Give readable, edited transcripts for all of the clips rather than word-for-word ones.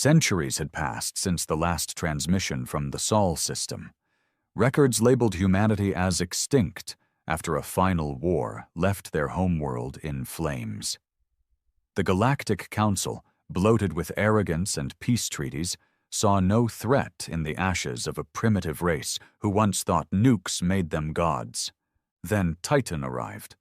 Centuries had passed since the last transmission from the Sol system. Records labeled humanity as extinct after a final war left their homeworld in flames. The Galactic Council, bloated with arrogance and peace treaties, saw no threat in the ashes of a primitive race who once thought nukes made them gods. Then Titan arrived.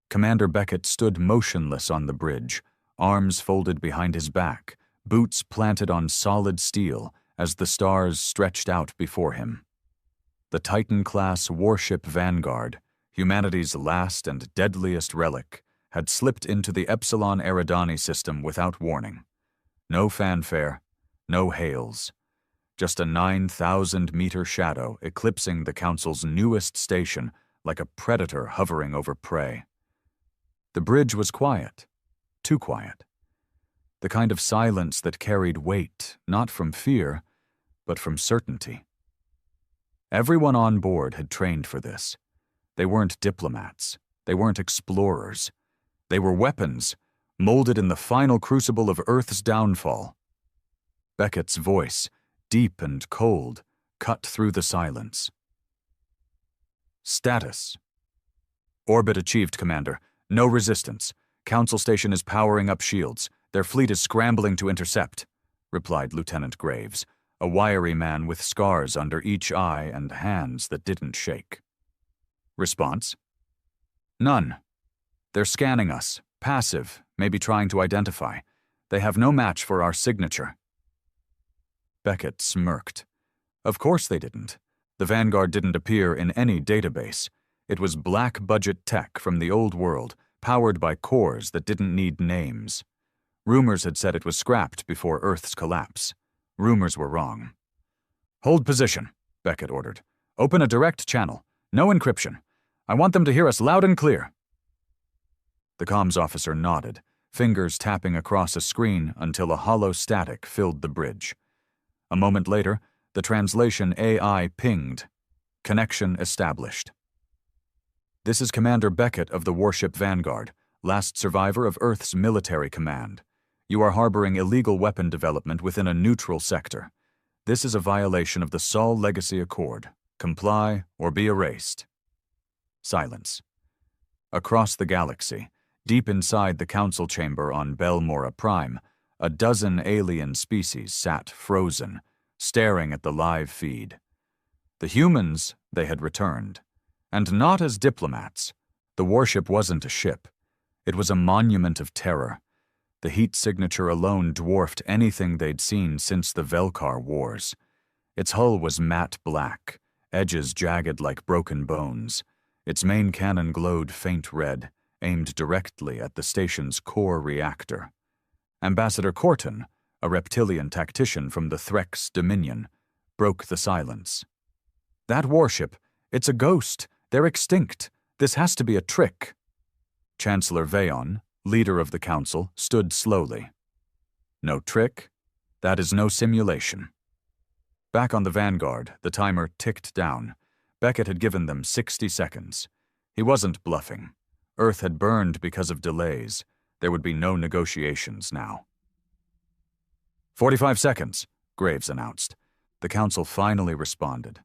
Commander Beckett stood motionless on the bridge, arms folded behind his back, boots planted on solid steel as the stars stretched out before him. The Titan-class Warship Vanguard, humanity's last and deadliest relic, had slipped into the Epsilon Eridani system without warning. No fanfare, no hails. Just a 9,000-meter shadow eclipsing the Council's newest station like a predator hovering over prey. The bridge was quiet, too quiet. The kind of silence that carried weight, not from fear, but from certainty. Everyone on board had trained for this. They weren't diplomats. They weren't explorers. They were weapons, molded in the final crucible of Earth's downfall. Beckett's voice, deep and cold, cut through the silence. Status. Orbit achieved, Commander. No resistance. Council station is powering up shields. Their fleet is scrambling to intercept, replied Lieutenant Graves, a wiry man with scars under each eye and hands that didn't shake. Response? None. They're scanning us, passive, maybe trying to identify. They have no match for our signature. Beckett smirked. Of course they didn't. The Vanguard didn't appear in any database. It was black-budget tech from the old world, powered by cores that didn't need names. Rumors had said it was scrapped before Earth's collapse. Rumors were wrong. Hold position, Beckett ordered. Open a direct channel. No encryption. I want them to hear us loud and clear. The comms officer nodded, fingers tapping across a screen until a hollow static filled the bridge. A moment later, the translation AI pinged. Connection established. This is Commander Beckett of the Warship Vanguard, last survivor of Earth's military command. You are harboring illegal weapon development within a neutral sector. This is a violation of the Sol Legacy Accord. Comply or be erased. Silence. Across the galaxy, deep inside the council chamber on Belmora Prime, a dozen alien species sat frozen, staring at the live feed. The humans, they had returned. And not as diplomats. The warship wasn't a ship. It was a monument of terror. The heat signature alone dwarfed anything they'd seen since the Velkar Wars. Its hull was matte black, edges jagged like broken bones. Its main cannon glowed faint red, aimed directly at the station's core reactor. Ambassador Corton, a reptilian tactician from the Threx Dominion, broke the silence. That warship, it's a ghost. They're extinct. This has to be a trick. Chancellor Veon, leader of the council, stood slowly. No trick. That is no simulation. Back on the Vanguard, the timer ticked down. Beckett had given them 60 seconds. He wasn't bluffing. Earth had burned because of delays. There would be no negotiations now. 45 seconds, Graves announced. The council finally responded.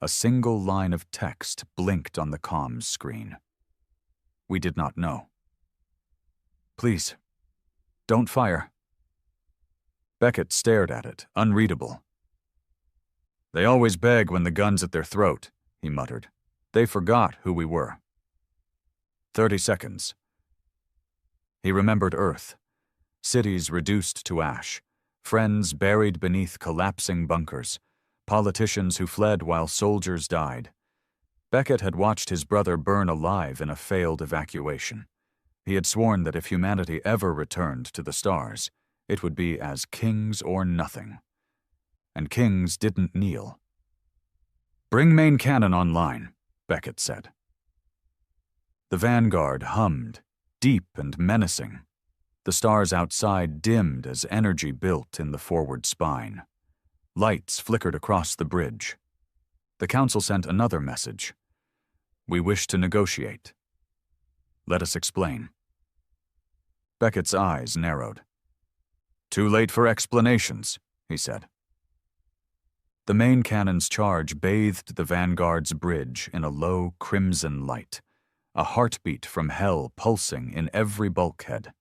A single line of text blinked on the comms screen. We did not know. Please, don't fire. Beckett stared at it, unreadable. They always beg when the gun's at their throat, he muttered. They forgot who we were. 30 seconds. He remembered Earth. Cities reduced to ash. Friends buried beneath collapsing bunkers. Politicians who fled while soldiers died. Beckett had watched his brother burn alive in a failed evacuation. He had sworn that if humanity ever returned to the stars, it would be as kings or nothing. And kings didn't kneel. Bring main cannon online, Beckett said. The Vanguard hummed, deep and menacing. The stars outside dimmed as energy built in the forward spine. Lights flickered across the bridge. The council sent another message. We wish to negotiate. Let us explain. Beckett's eyes narrowed. Too late for explanations, he said. The main cannon's charge bathed the Vanguard's bridge in a low crimson light, a heartbeat from hell pulsing in every bulkhead.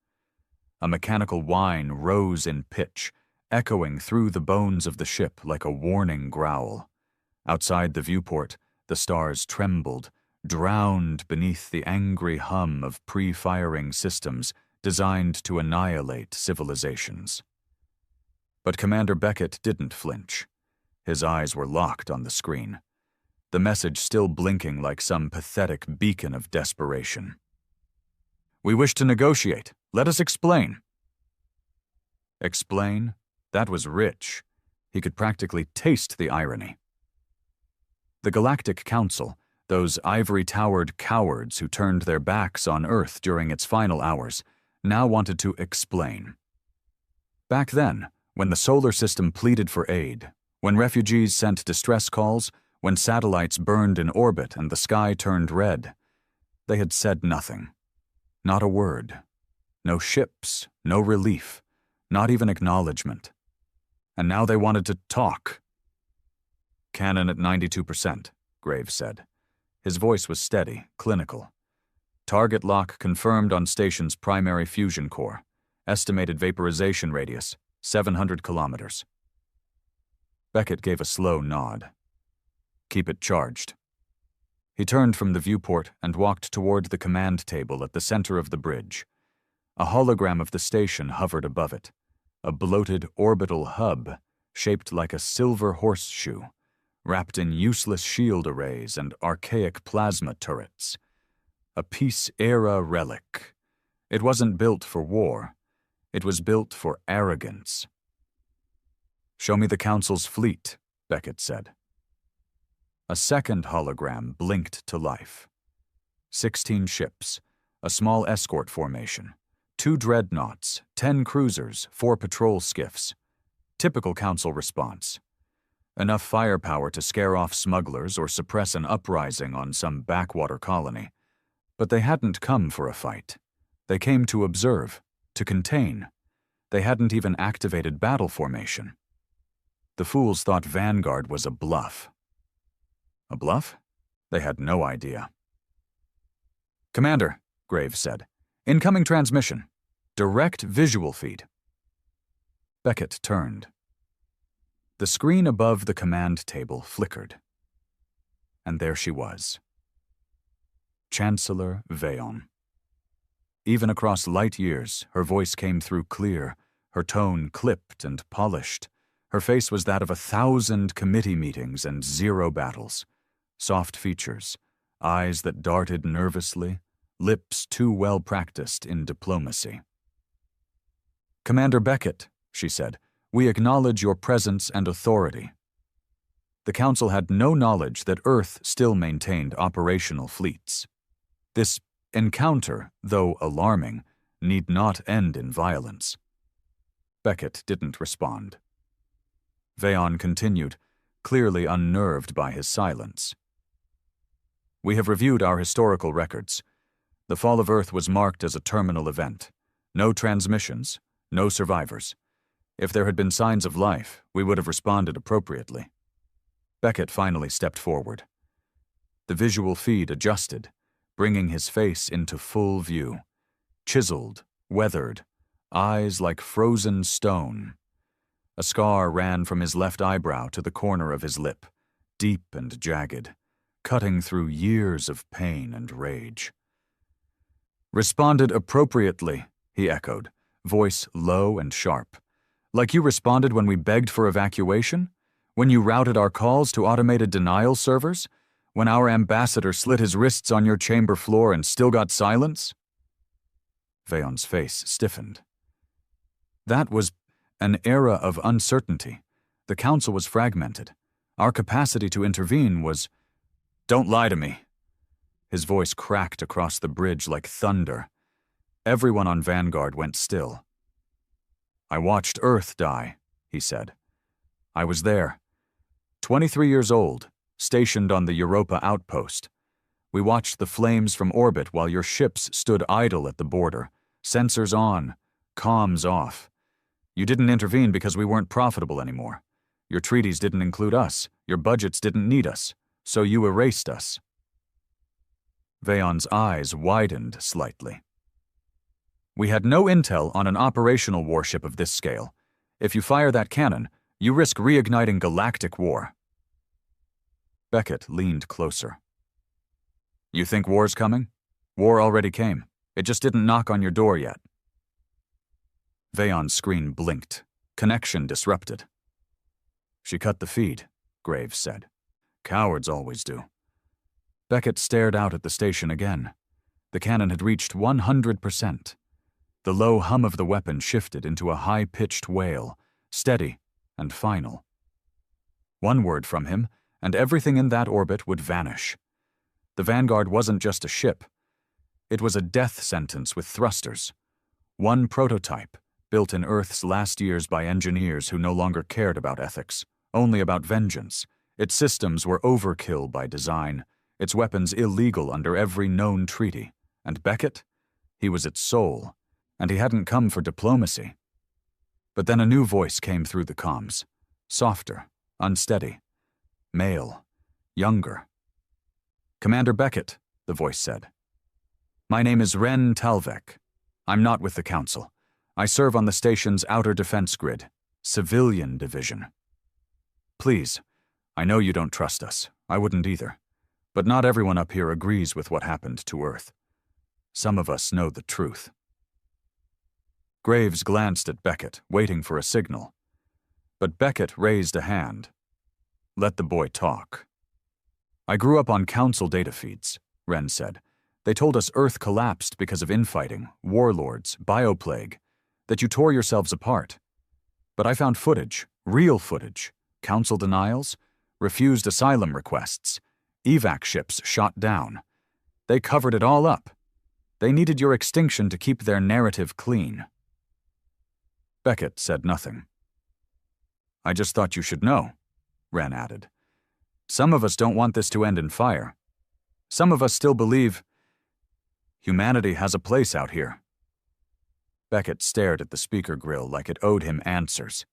A mechanical whine rose in pitch, echoing through the bones of the ship like a warning growl. Outside the viewport, the stars trembled, drowned beneath the angry hum of pre-firing systems designed to annihilate civilizations. But Commander Beckett didn't flinch. His eyes were locked on the screen, the message still blinking like some pathetic beacon of desperation. "We wish to negotiate. Let us explain." Explain? That was rich. He could practically taste the irony. The Galactic Council, those ivory-towered cowards who turned their backs on Earth during its final hours, now wanted to explain. Back then, when the solar system pleaded for aid, when refugees sent distress calls, when satellites burned in orbit and the sky turned red, they had said nothing. Not a word. No ships, no relief, not even acknowledgement. And now they wanted to talk. "Cannon at 92%, Graves said. His voice was steady, clinical. "Target lock confirmed on station's primary fusion core. Estimated vaporization radius, 700 kilometers. Beckett gave a slow nod. "Keep it charged." He turned from the viewport and walked toward the command table at the center of the bridge. A hologram of the station hovered above it, a bloated orbital hub shaped like a silver horseshoe, wrapped in useless shield arrays and archaic plasma turrets. A peace-era relic. It wasn't built for war. It was built for arrogance. "Show me the Council's fleet," Beckett said. A second hologram blinked to life. 16 ships, a small escort formation, 2 dreadnoughts, 10 cruisers, 4 patrol skiffs. Typical Council response. Enough firepower to scare off smugglers or suppress an uprising on some backwater colony. But they hadn't come for a fight. They came to observe, to contain. They hadn't even activated battle formation. The fools thought Vanguard was a bluff. A bluff? They had no idea. "Commander," Graves said. "Incoming transmission. Direct visual feed." Beckett turned. The screen above the command table flickered. And there she was. Chancellor Veon. Even across light years, her voice came through clear, her tone clipped and polished. Her face was that of 1,000 committee meetings and 0 battles. Soft features, eyes that darted nervously, lips too well practiced in diplomacy. "Commander Beckett," she said, "we acknowledge your presence and authority." The Council had no knowledge that Earth still maintained operational fleets. This encounter, though alarming, need not end in violence. Beckett didn't respond. Veon continued, clearly unnerved by his silence. "We have reviewed our historical records. The fall of Earth was marked as a terminal event. No transmissions, no survivors. If there had been signs of life, we would have responded appropriately." Beckett finally stepped forward. The visual feed adjusted, bringing his face into full view. Chiseled, weathered, eyes like frozen stone. A scar ran from his left eyebrow to the corner of his lip, deep and jagged, cutting through years of pain and rage. "Responded appropriately," he echoed, voice low and sharp. "Like you responded when we begged for evacuation? When you routed our calls to automated denial servers? When our ambassador slit his wrists on your chamber floor and still got silence?" Veon's face stiffened. "That was an era of uncertainty. The Council was fragmented. Our capacity to intervene was—" "Don't lie to me." His voice cracked across the bridge like thunder. Everyone on Vanguard went still. "I watched Earth die," he said. "I was there. 23 years old, stationed on the Europa outpost. We watched the flames from orbit while your ships stood idle at the border, sensors on, comms off. You didn't intervene because we weren't profitable anymore. Your treaties didn't include us, your budgets didn't need us, so you erased us." Veon's eyes widened slightly. "We had no intel on an operational warship of this scale. If you fire that cannon, you risk reigniting galactic war." Beckett leaned closer. "You think war's coming? War already came. It just didn't knock on your door yet." Veon's screen blinked. Connection disrupted. "She cut the feed," Graves said. "Cowards always do." Beckett stared out at the station again. The cannon had reached 100%. The low hum of the weapon shifted into a high-pitched wail, steady and final. One word from him, and everything in that orbit would vanish. The Vanguard wasn't just a ship. It was a death sentence with thrusters. One prototype, built in Earth's last years by engineers who no longer cared about ethics, only about vengeance. Its systems were overkill by design, its weapons illegal under every known treaty. And Beckett? He was its soul, and he hadn't come for diplomacy. But then a new voice came through the comms. Softer, unsteady. Male. Younger. "Commander Beckett," the voice said. "My name is Ren Talvek. I'm not with the Council. I serve on the station's outer defense grid, Civilian Division. Please, I know you don't trust us. I wouldn't either. But not everyone up here agrees with what happened to Earth. Some of us know the truth." Graves glanced at Beckett, waiting for a signal. But Beckett raised a hand. "Let the boy talk." "I grew up on Council data feeds," Ren said. "They told us Earth collapsed because of infighting, warlords, bioplague, that you tore yourselves apart. But I found footage, real footage, Council denials, refused asylum requests, evac ships shot down. They covered it all up. They needed your extinction to keep their narrative clean." Beckett said nothing. "I just thought you should know," Ren added. "Some of us don't want this to end in fire. Some of us still believe humanity has a place out here." Beckett stared at the speaker grill like it owed him answers.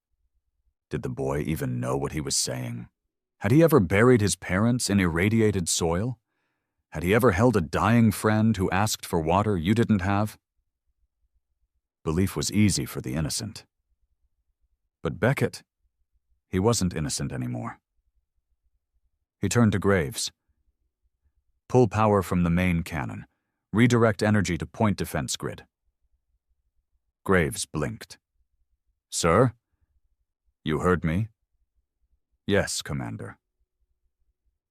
Did the boy even know what he was saying? Had he ever buried his parents in irradiated soil? Had he ever held a dying friend who asked for water you didn't have? Belief was easy for the innocent. But Beckett, he wasn't innocent anymore. He turned to Graves. "Pull power from the main cannon. Redirect energy to point defense grid." Graves blinked. "Sir? You heard me?" "Yes, Commander."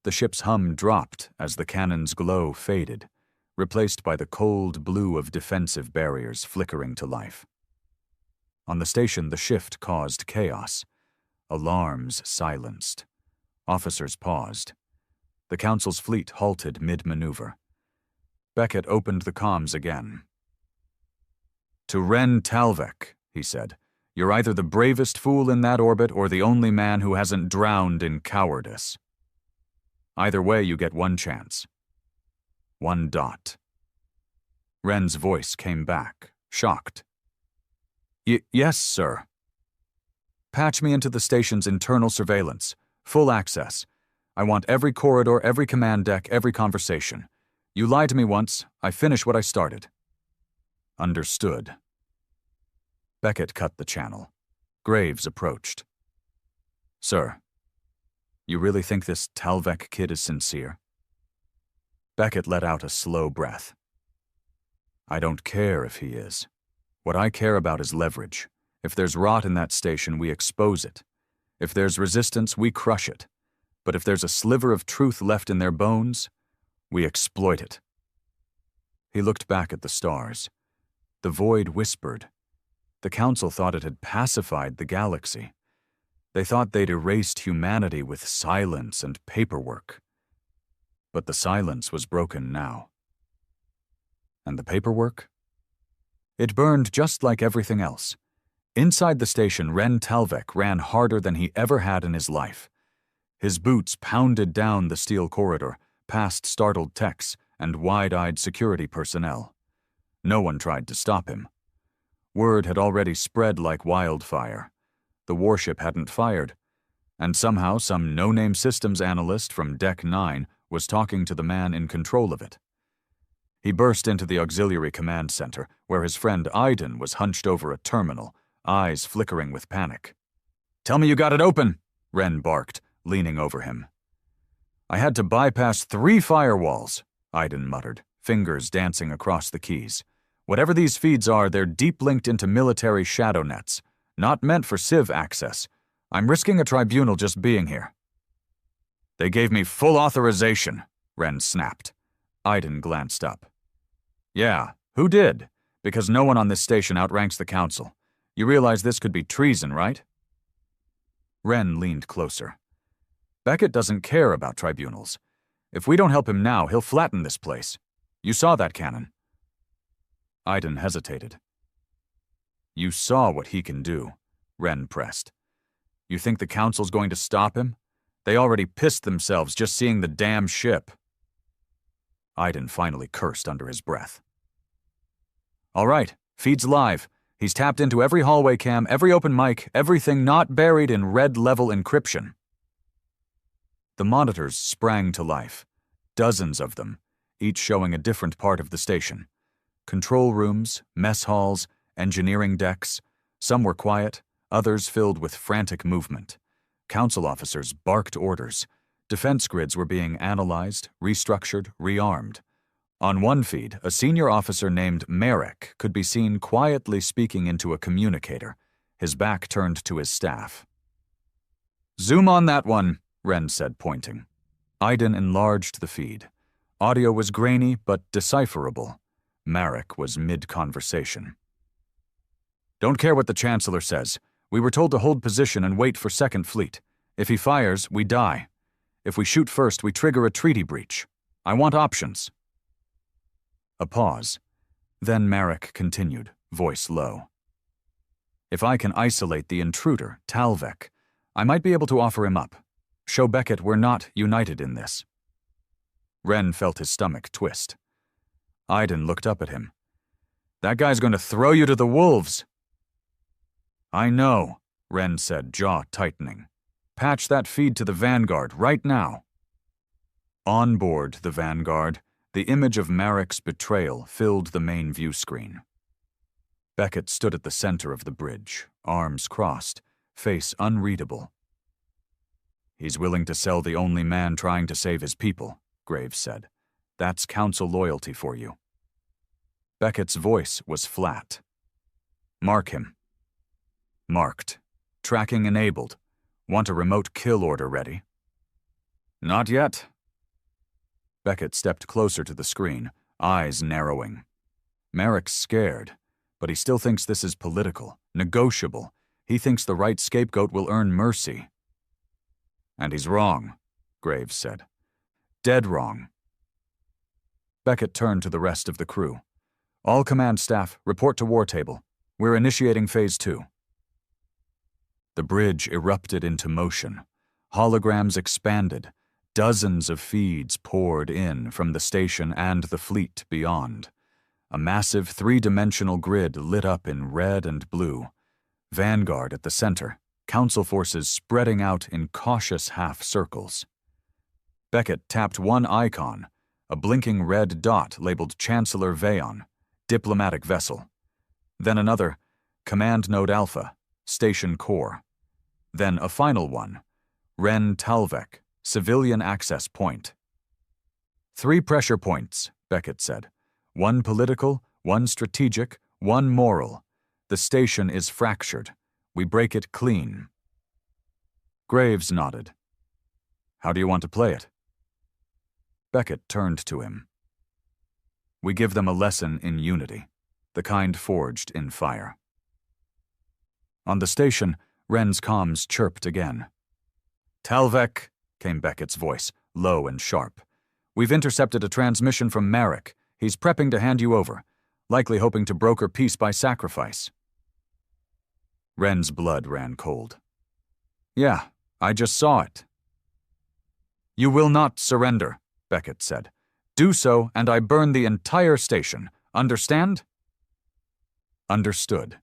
The ship's hum dropped as the cannon's glow faded, replaced by the cold blue of defensive barriers flickering to life. On the station, the shift caused chaos. Alarms silenced. Officers paused. The Council's fleet halted mid-maneuver. Beckett opened the comms again. "To Ren Talvek," he said, "you're either the bravest fool in that orbit or the only man who hasn't drowned in cowardice. Either way, you get one chance. 1 dot." Ren's voice came back, shocked. Yes, sir." "Patch me into the station's internal surveillance. Full access. I want every corridor, every command deck, every conversation. You lied to me once. I finish what I started." "Understood." Beckett cut the channel. Graves approached. "Sir, you really think this Talvek kid is sincere?" Beckett let out a slow breath. "I don't care if he is. What I care about is leverage. If there's rot in that station, we expose it. If there's resistance, we crush it. But if there's a sliver of truth left in their bones, we exploit it." He looked back at the stars. The void whispered. The Council thought it had pacified the galaxy. They thought they'd erased humanity with silence and paperwork. But the silence was broken now. And the paperwork? It burned just like everything else. Inside the station, Ren Talvek ran harder than he ever had in his life. His boots pounded down the steel corridor, past startled techs and wide-eyed security personnel. No one tried to stop him. Word had already spread like wildfire. The warship hadn't fired, and somehow some no-name systems analyst from Deck 9 was talking to the man in control of it. He burst into the auxiliary command center, where his friend Aiden was hunched over a terminal, eyes flickering with panic. "Tell me you got it open," Ren barked, leaning over him. "I had to bypass 3 firewalls," Aiden muttered, fingers dancing across the keys. "Whatever these feeds are, they're deep linked into military shadow nets, not meant for civ access. I'm risking a tribunal just being here." "They gave me full authorization," Ren snapped. Aiden glanced up. "Yeah, who did? Because no one on this station outranks the council. You realize this could be treason, right?" Ren leaned closer. "Beckett doesn't care about tribunals. If we don't help him now, he'll flatten this place. You saw that cannon." Aiden hesitated. "You saw what he can do," Ren pressed. "You think the council's going to stop him? They already pissed themselves just seeing the damn ship." Aiden finally cursed under his breath. "All right, feed's live. He's tapped into every hallway cam, every open mic, everything not buried in red-level encryption." The monitors sprang to life, dozens of them, each showing a different part of the station. Control rooms, mess halls, engineering decks. Some were quiet, others filled with frantic movement. Council officers barked orders. Defense grids were being analyzed, restructured, rearmed. On one feed, a senior officer named Merrick could be seen quietly speaking into a communicator, his back turned to his staff. "Zoom on that one," Ren said, pointing. Aiden enlarged the feed. Audio was grainy but decipherable. Merrick was mid-conversation. "Don't care what the Chancellor says. We were told to hold position and wait for Second Fleet. If he fires, we die. If we shoot first, we trigger a treaty breach. I want options." A pause. Then Merrick continued, voice low. "If I can isolate the intruder, Talvek, I might be able to offer him up. Show Beckett we're not united in this." Ren felt his stomach twist. Aiden looked up at him. "That guy's going to throw you to the wolves." "I know," Ren said, jaw tightening. "Patch that feed to the Vanguard right now." On board the Vanguard, the image of Merrick's betrayal filled the main view screen. Beckett stood at the center of the bridge, arms crossed, face unreadable. "He's willing to sell the only man trying to save his people," Graves said. "That's council loyalty for you." Beckett's voice was flat. "Mark him." "Marked. Tracking enabled. Want a remote kill order ready?" "Not yet." Beckett stepped closer to the screen, eyes narrowing. Merrick's scared, but he still thinks this is political, negotiable. He thinks the right scapegoat will earn mercy. "And he's wrong," Graves said. "Dead wrong." Beckett turned to the rest of the crew. "All command staff, report to war table. We're initiating Phase 2. The bridge erupted into motion. Holograms expanded. Dozens of feeds poured in from the station and the fleet beyond. A massive 3-dimensional grid lit up in red and blue. Vanguard at the center, council forces spreading out in cautious half-circles. Beckett tapped one icon, a blinking red dot labeled Chancellor Vayon, diplomatic vessel. Then another, Command Node Alpha, Station Core. Then a final one, Ren Talvek, Civilian Access Point. 3 pressure points, Beckett said. 1 political, 1 strategic, 1 moral. The station is fractured. We break it clean. Graves nodded. "How do you want to play it?" Beckett turned to him. "We give them a lesson in unity, the kind forged in fire." On the station, Ren's comms chirped again. "Talvek," came Beckett's voice, low and sharp. "We've intercepted a transmission from Merrick. He's prepping to hand you over, likely hoping to broker peace by sacrifice." Ren's blood ran cold. "Yeah, I just saw it." "You will not surrender," Beckett said. "Do so, and I burn the entire station. Understand?" "Understood,"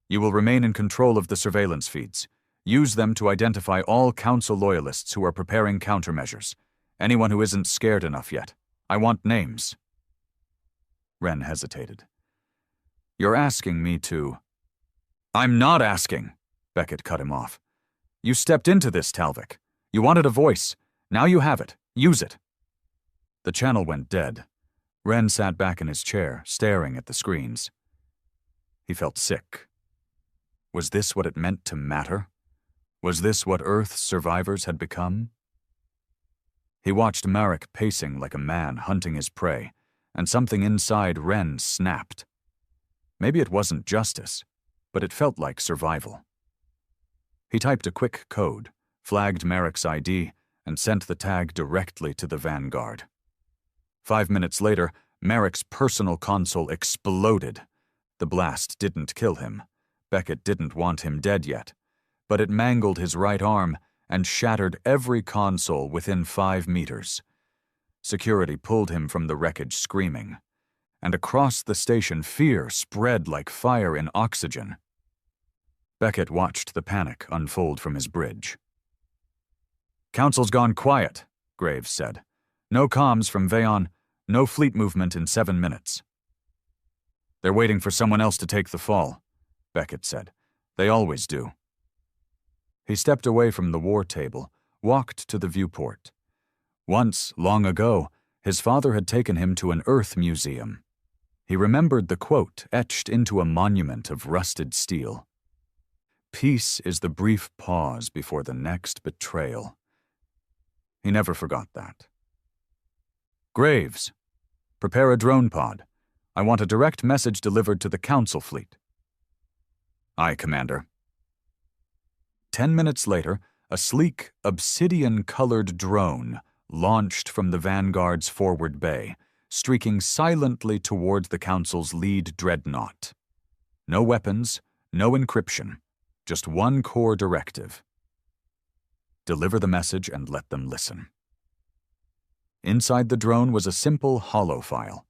You will remain in control of the surveillance feeds. Use them to identify all Council loyalists who are preparing countermeasures. Anyone who isn't scared enough yet. I want names." Wren hesitated. "You're asking me to—" "I'm not asking," Beckett cut him off. "You stepped into this, Talvik. You wanted a voice. Now you have it. Use it." The channel went dead. Wren sat back in his chair, staring at the screens. He felt sick. Was this what it meant to matter? Was this what Earth's survivors had become? He watched Marek pacing like a man hunting his prey, and something inside Wren snapped. Maybe it wasn't justice, but it felt like survival. He typed a quick code, flagged Marek's ID, and sent the tag directly to the Vanguard. 5 minutes later, Marek's personal console exploded. The blast didn't kill him. Beckett didn't want him dead yet, but it mangled his right arm and shattered every console within 5 meters. Security pulled him from the wreckage screaming, and across the station fear spread like fire in oxygen. Beckett watched the panic unfold from his bridge. "Council's gone quiet," Graves said. "No comms from Veon, no fleet movement in 7 minutes." "They're waiting for someone else to take the fall," Beckett said. "They always do." He stepped away from the war table, walked to the viewport. Once, long ago, his father had taken him to an Earth museum. He remembered the quote etched into a monument of rusted steel. "Peace is the brief pause before the next betrayal." He never forgot that. "Graves, prepare a drone pod. I want a direct message delivered to the Council fleet." "Aye, Commander." 10 minutes later, a sleek, obsidian-colored drone launched from the Vanguard's forward bay, streaking silently toward the Council's lead dreadnought. No weapons, no encryption, just one core directive. Deliver the message and let them listen. Inside the drone was a simple holo file.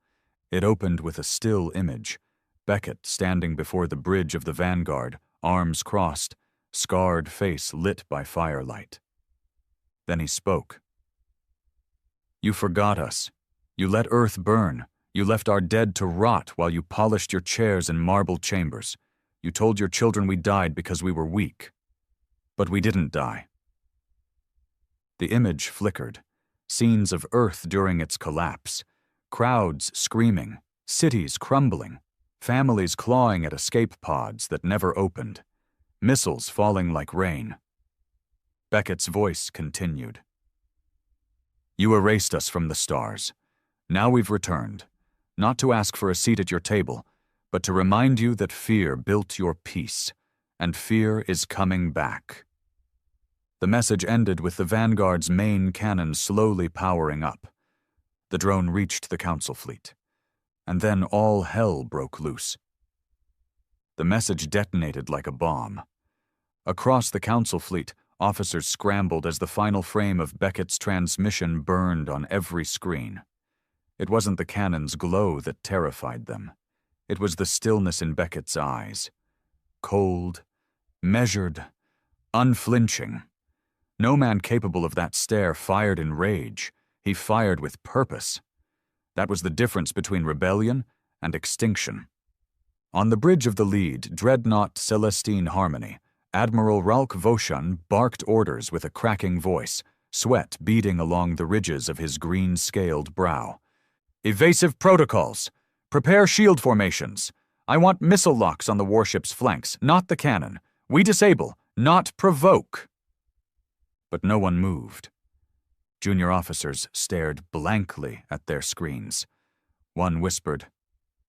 It opened with a still image. Beckett standing before the bridge of the Vanguard, arms crossed, scarred face lit by firelight. Then he spoke. "You forgot us. You let Earth burn. You left our dead to rot while you polished your chairs in marble chambers. You told your children we died because we were weak. But we didn't die." The image flickered. Scenes of Earth during its collapse. Crowds screaming, cities crumbling, families clawing at escape pods that never opened, missiles falling like rain. Beckett's voice continued. "You erased us from the stars. Now we've returned, not to ask for a seat at your table, but to remind you that fear built your peace, and fear is coming back." The message ended with the Vanguard's main cannon slowly powering up. The drone reached the Council fleet, and then all hell broke loose. The message detonated like a bomb. Across the Council fleet, officers scrambled as the final frame of Beckett's transmission burned on every screen. It wasn't the cannon's glow that terrified them. It was the stillness in Beckett's eyes. Cold, measured, unflinching. No man capable of that stare fired in rage. He fired with purpose. That was the difference between rebellion and extinction. On the bridge of the lead, Dreadnought Celestine Harmony, Admiral Ralk Voshan barked orders with a cracking voice, sweat beading along the ridges of his green-scaled brow. "Evasive protocols. Prepare shield formations. I want missile locks on the warship's flanks, not the cannon. We disable, not provoke." But no one moved. Junior officers stared blankly at their screens. One whispered,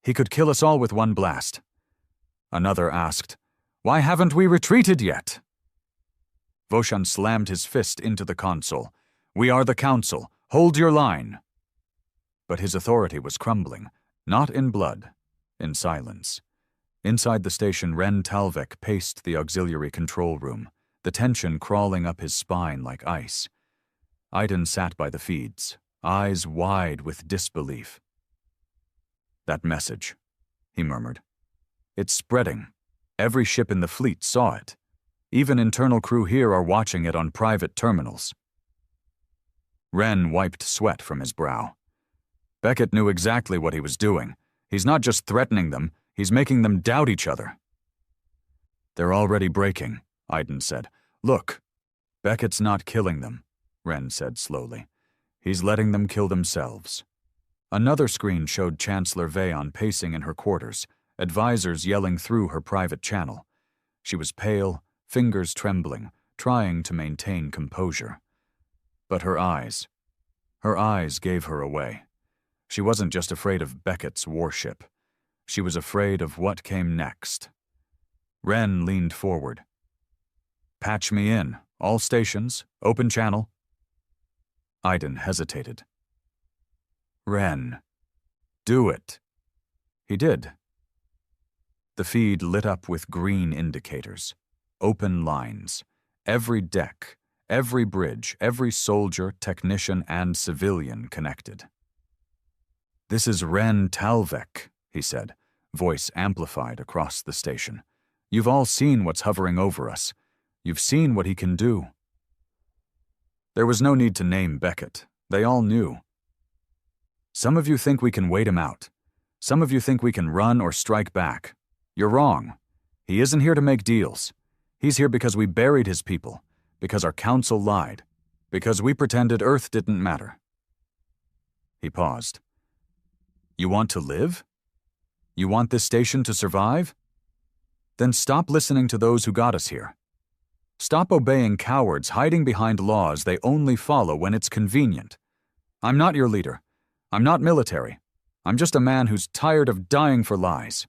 "He could kill us all with one blast." Another asked, "Why haven't we retreated yet?" Voshan slammed his fist into the console. "We are the Council. Hold your line." But his authority was crumbling, not in blood, in silence. Inside the station, Ren Talvik paced the auxiliary control room, the tension crawling up his spine like ice. Iden sat by the feeds, eyes wide with disbelief. "That message," he murmured. "It's spreading. Every ship in the fleet saw it. Even internal crew here are watching it on private terminals. Wren wiped sweat from his brow. Beckett knew exactly what he was doing. He's not just threatening them, he's making them doubt each other. They're already breaking, Iden said. Look. Beckett's not killing them, Wren said slowly. He's letting them kill themselves. Another screen showed Chancellor Veon pacing in her quarters, advisors yelling through her private channel. She was pale, fingers trembling, trying to maintain composure. But her eyes gave her away. She wasn't just afraid of Beckett's warship. She was afraid of what came next. Wren leaned forward. Patch me in. All stations. Open channel. Iden hesitated. Wren. Do it. He did. The feed lit up with green indicators. Open lines. Every deck, every bridge, every soldier, technician, and civilian connected. This is Wren Talvek, he said, voice amplified across the station. You've all seen what's hovering over us. You've seen what he can do. There was no need to name Beckett. They all knew. Some of you think we can wait him out. Some of you think we can run or strike back. You're wrong. He isn't here to make deals. He's here because we buried his people, because our council lied, because we pretended Earth didn't matter. He paused. You want to live? You want this station to survive? Then stop listening to those who got us here. Stop obeying cowards hiding behind laws they only follow when it's convenient. I'm not your leader. I'm not military. I'm just a man who's tired of dying for lies.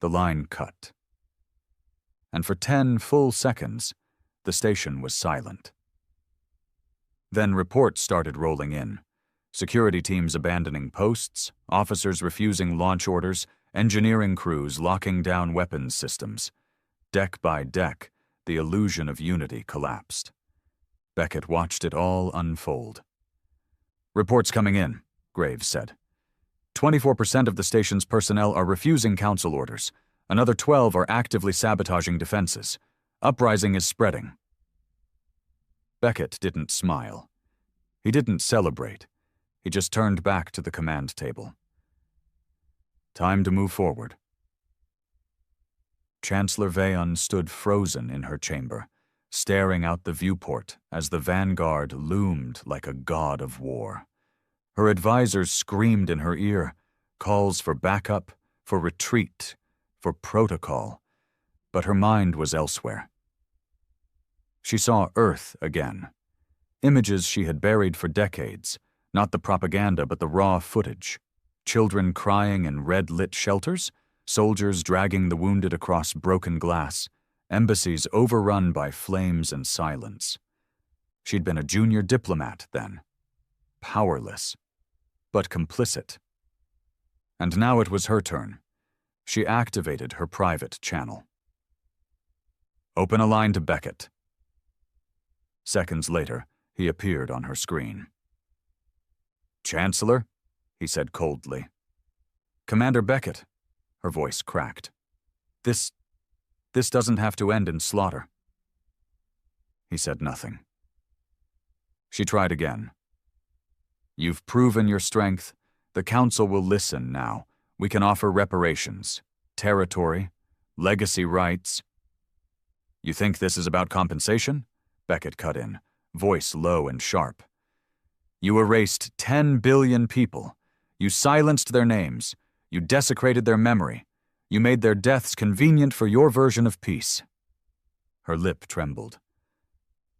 The line cut. And for 10 full seconds, the station was silent. Then reports started rolling in. Security teams abandoning posts, officers refusing launch orders, engineering crews locking down weapons systems. Deck by deck, the illusion of unity collapsed. Beckett watched it all unfold. Reports coming in, Graves said. 24% of the station's personnel are refusing council orders. Another 12 are actively sabotaging defenses. Uprising is spreading. Beckett didn't smile. He didn't celebrate. He just turned back to the command table. Time to move forward. Chancellor Veon stood frozen in her chamber, staring out the viewport as the vanguard loomed like a god of war. Her advisors screamed in her ear, calls for backup, for retreat, for protocol, but her mind was elsewhere. She saw Earth again. Images she had buried for decades, not the propaganda but the raw footage. Children crying in red-lit shelters, soldiers dragging the wounded across broken glass, embassies overrun by flames and silence. She'd been a junior diplomat then, powerless, but complicit. And now it was her turn. She activated her private channel. Open a line to Beckett. Seconds later, he appeared on her screen. Chancellor, he said coldly. Commander Beckett, her voice cracked. This doesn't have to end in slaughter. He said nothing. She tried again. You've proven your strength. The Council will listen now. We can offer reparations, territory, legacy rights. You think this is about compensation? Beckett cut in, voice low and sharp. You erased 10 billion people. You silenced their names. You desecrated their memory. You made their deaths convenient for your version of peace. Her lip trembled.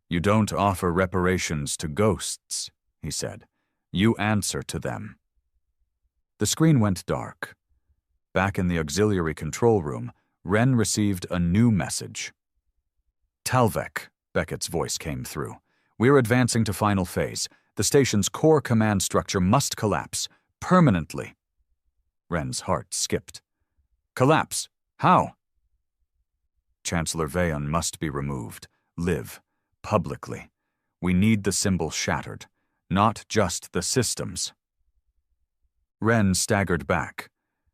You don't offer reparations to ghosts, he said. You answer to them. The screen went dark. Back in the auxiliary control room, Wren received a new message. Talvek, Beckett's voice came through. We're advancing to final phase. The station's core command structure must collapse, permanently. Wren's heart skipped. Collapse? How? Chancellor Veon must be removed, live, publicly. We need the symbol shattered, not just the systems. Wren staggered back.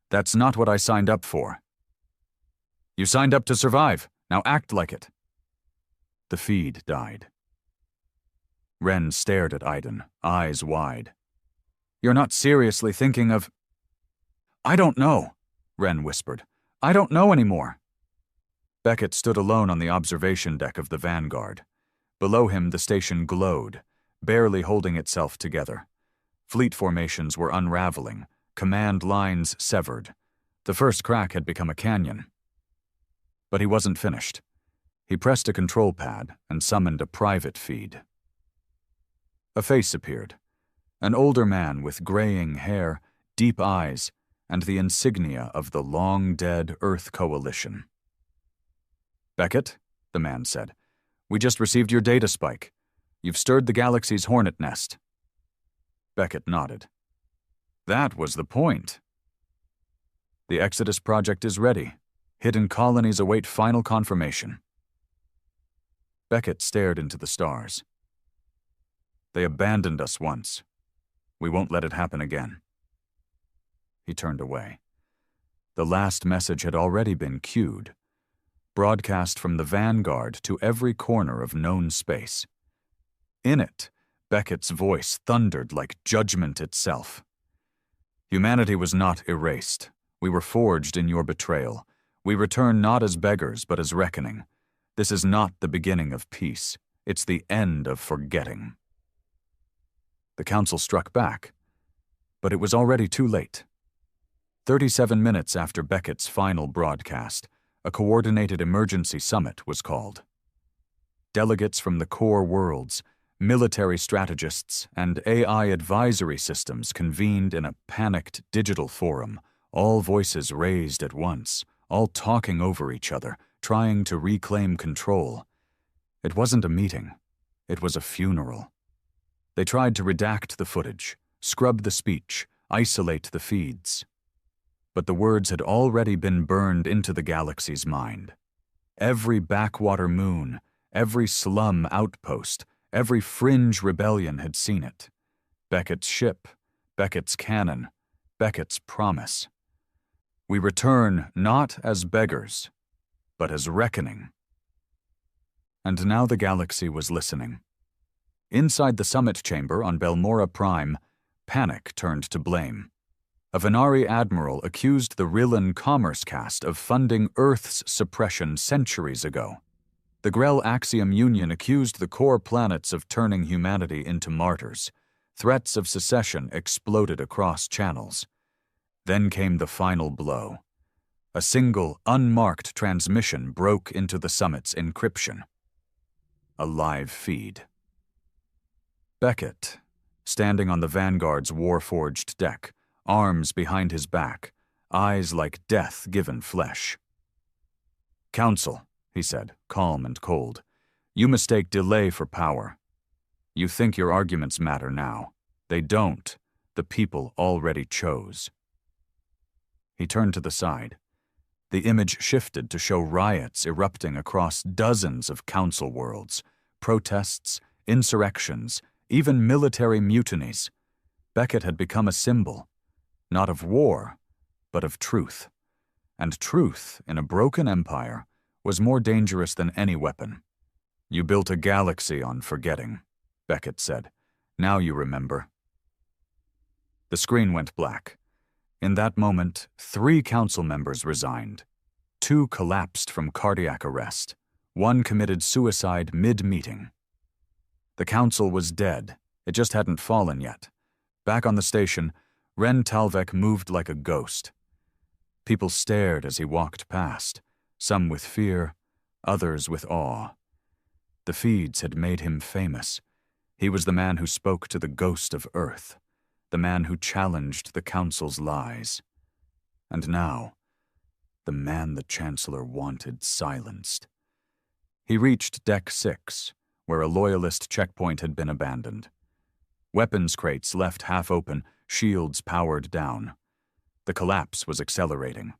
That's not what I signed up for. You signed up to survive. Now act like it. The feed died. Wren stared at Iden, eyes wide. You're not seriously thinking of... I don't know, Wren whispered. I don't know anymore. Beckett stood alone on the observation deck of the Vanguard. Below him, the station glowed, barely holding itself together. Fleet formations were unraveling, command lines severed. The first crack had become a canyon. But he wasn't finished. He pressed a control pad and summoned a private feed. A face appeared. An older man with graying hair, deep eyes, and the insignia of the long-dead Earth Coalition. Beckett, the man said, we just received your data spike. You've stirred the galaxy's hornet nest. Beckett nodded. That was the point. The Exodus project is ready. Hidden colonies await final confirmation. Beckett stared into the stars. They abandoned us once. We won't let it happen again. He turned away. The last message had already been queued, broadcast from the Vanguard to every corner of known space. In it, Beckett's voice thundered like judgment itself. Humanity was not erased. We were forged in your betrayal. We return not as beggars, but as reckoning. This is not the beginning of peace. It's the end of forgetting. The Council struck back, but it was already too late. 37 minutes after Beckett's final broadcast, a coordinated emergency summit was called. Delegates from the core worlds, military strategists, and AI advisory systems convened in a panicked digital forum, all voices raised at once, all talking over each other, trying to reclaim control. It wasn't a meeting. It was a funeral. They tried to redact the footage, scrub the speech, isolate the feeds. But the words had already been burned into the galaxy's mind. Every backwater moon, every slum outpost, every fringe rebellion had seen it. Beckett's ship, Beckett's cannon, Beckett's promise. We return not as beggars, but as reckoning. And now the galaxy was listening. Inside the summit chamber on Belmora Prime, panic turned to blame. A Venari admiral accused the Rillan Commerce Caste of funding Earth's suppression centuries ago. The Grell Axiom Union accused the core planets of turning humanity into martyrs. Threats of secession exploded across channels. Then came the final blow. A single, unmarked transmission broke into the summit's encryption. A live feed. Beckett, standing on the Vanguard's war-forged deck, arms behind his back, eyes like death given flesh. Council, he said, calm and cold, you mistake delay for power. You think your arguments matter now. They don't. The people already chose. He turned to the side. The image shifted to show riots erupting across dozens of council worlds, protests, insurrections, even military mutinies. Beckett had become a symbol, not of war, but of truth. And truth, in a broken empire, was more dangerous than any weapon. You built a galaxy on forgetting, Beckett said. Now you remember. The screen went black. In that moment, 3 council members resigned. 2 collapsed from cardiac arrest. 1 committed suicide mid-meeting. The council was dead. It just hadn't fallen yet. Back on the station, Ren Talvek moved like a ghost. People stared as he walked past, some with fear, others with awe. The feeds had made him famous. He was the man who spoke to the ghost of Earth, the man who challenged the Council's lies. And now, the man the Chancellor wanted silenced. He reached Deck 6, where a Loyalist checkpoint had been abandoned. Weapons crates left half open, shields powered down. The collapse was accelerating.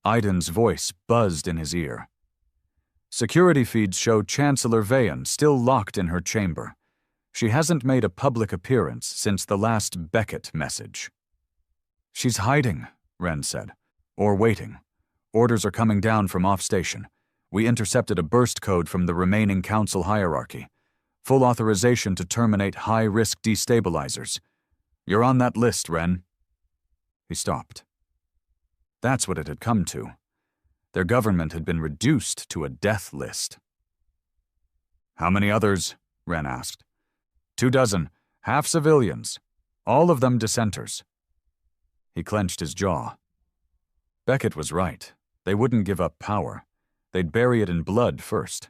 Iden's voice buzzed in his ear. Security feeds show Chancellor Vayan still locked in her chamber. She hasn't made a public appearance since the last Beckett message. She's hiding, Ren said. Or waiting. Orders are coming down from off-station. We intercepted a burst code from the remaining Council hierarchy. Full authorization to terminate high-risk destabilizers. You're on that list, Wren." He stopped. That's what it had come to. Their government had been reduced to a death list. "How many others?" Wren asked. 24, half civilians. All of them dissenters." He clenched his jaw. Beckett was right. They wouldn't give up power. They'd bury it in blood first.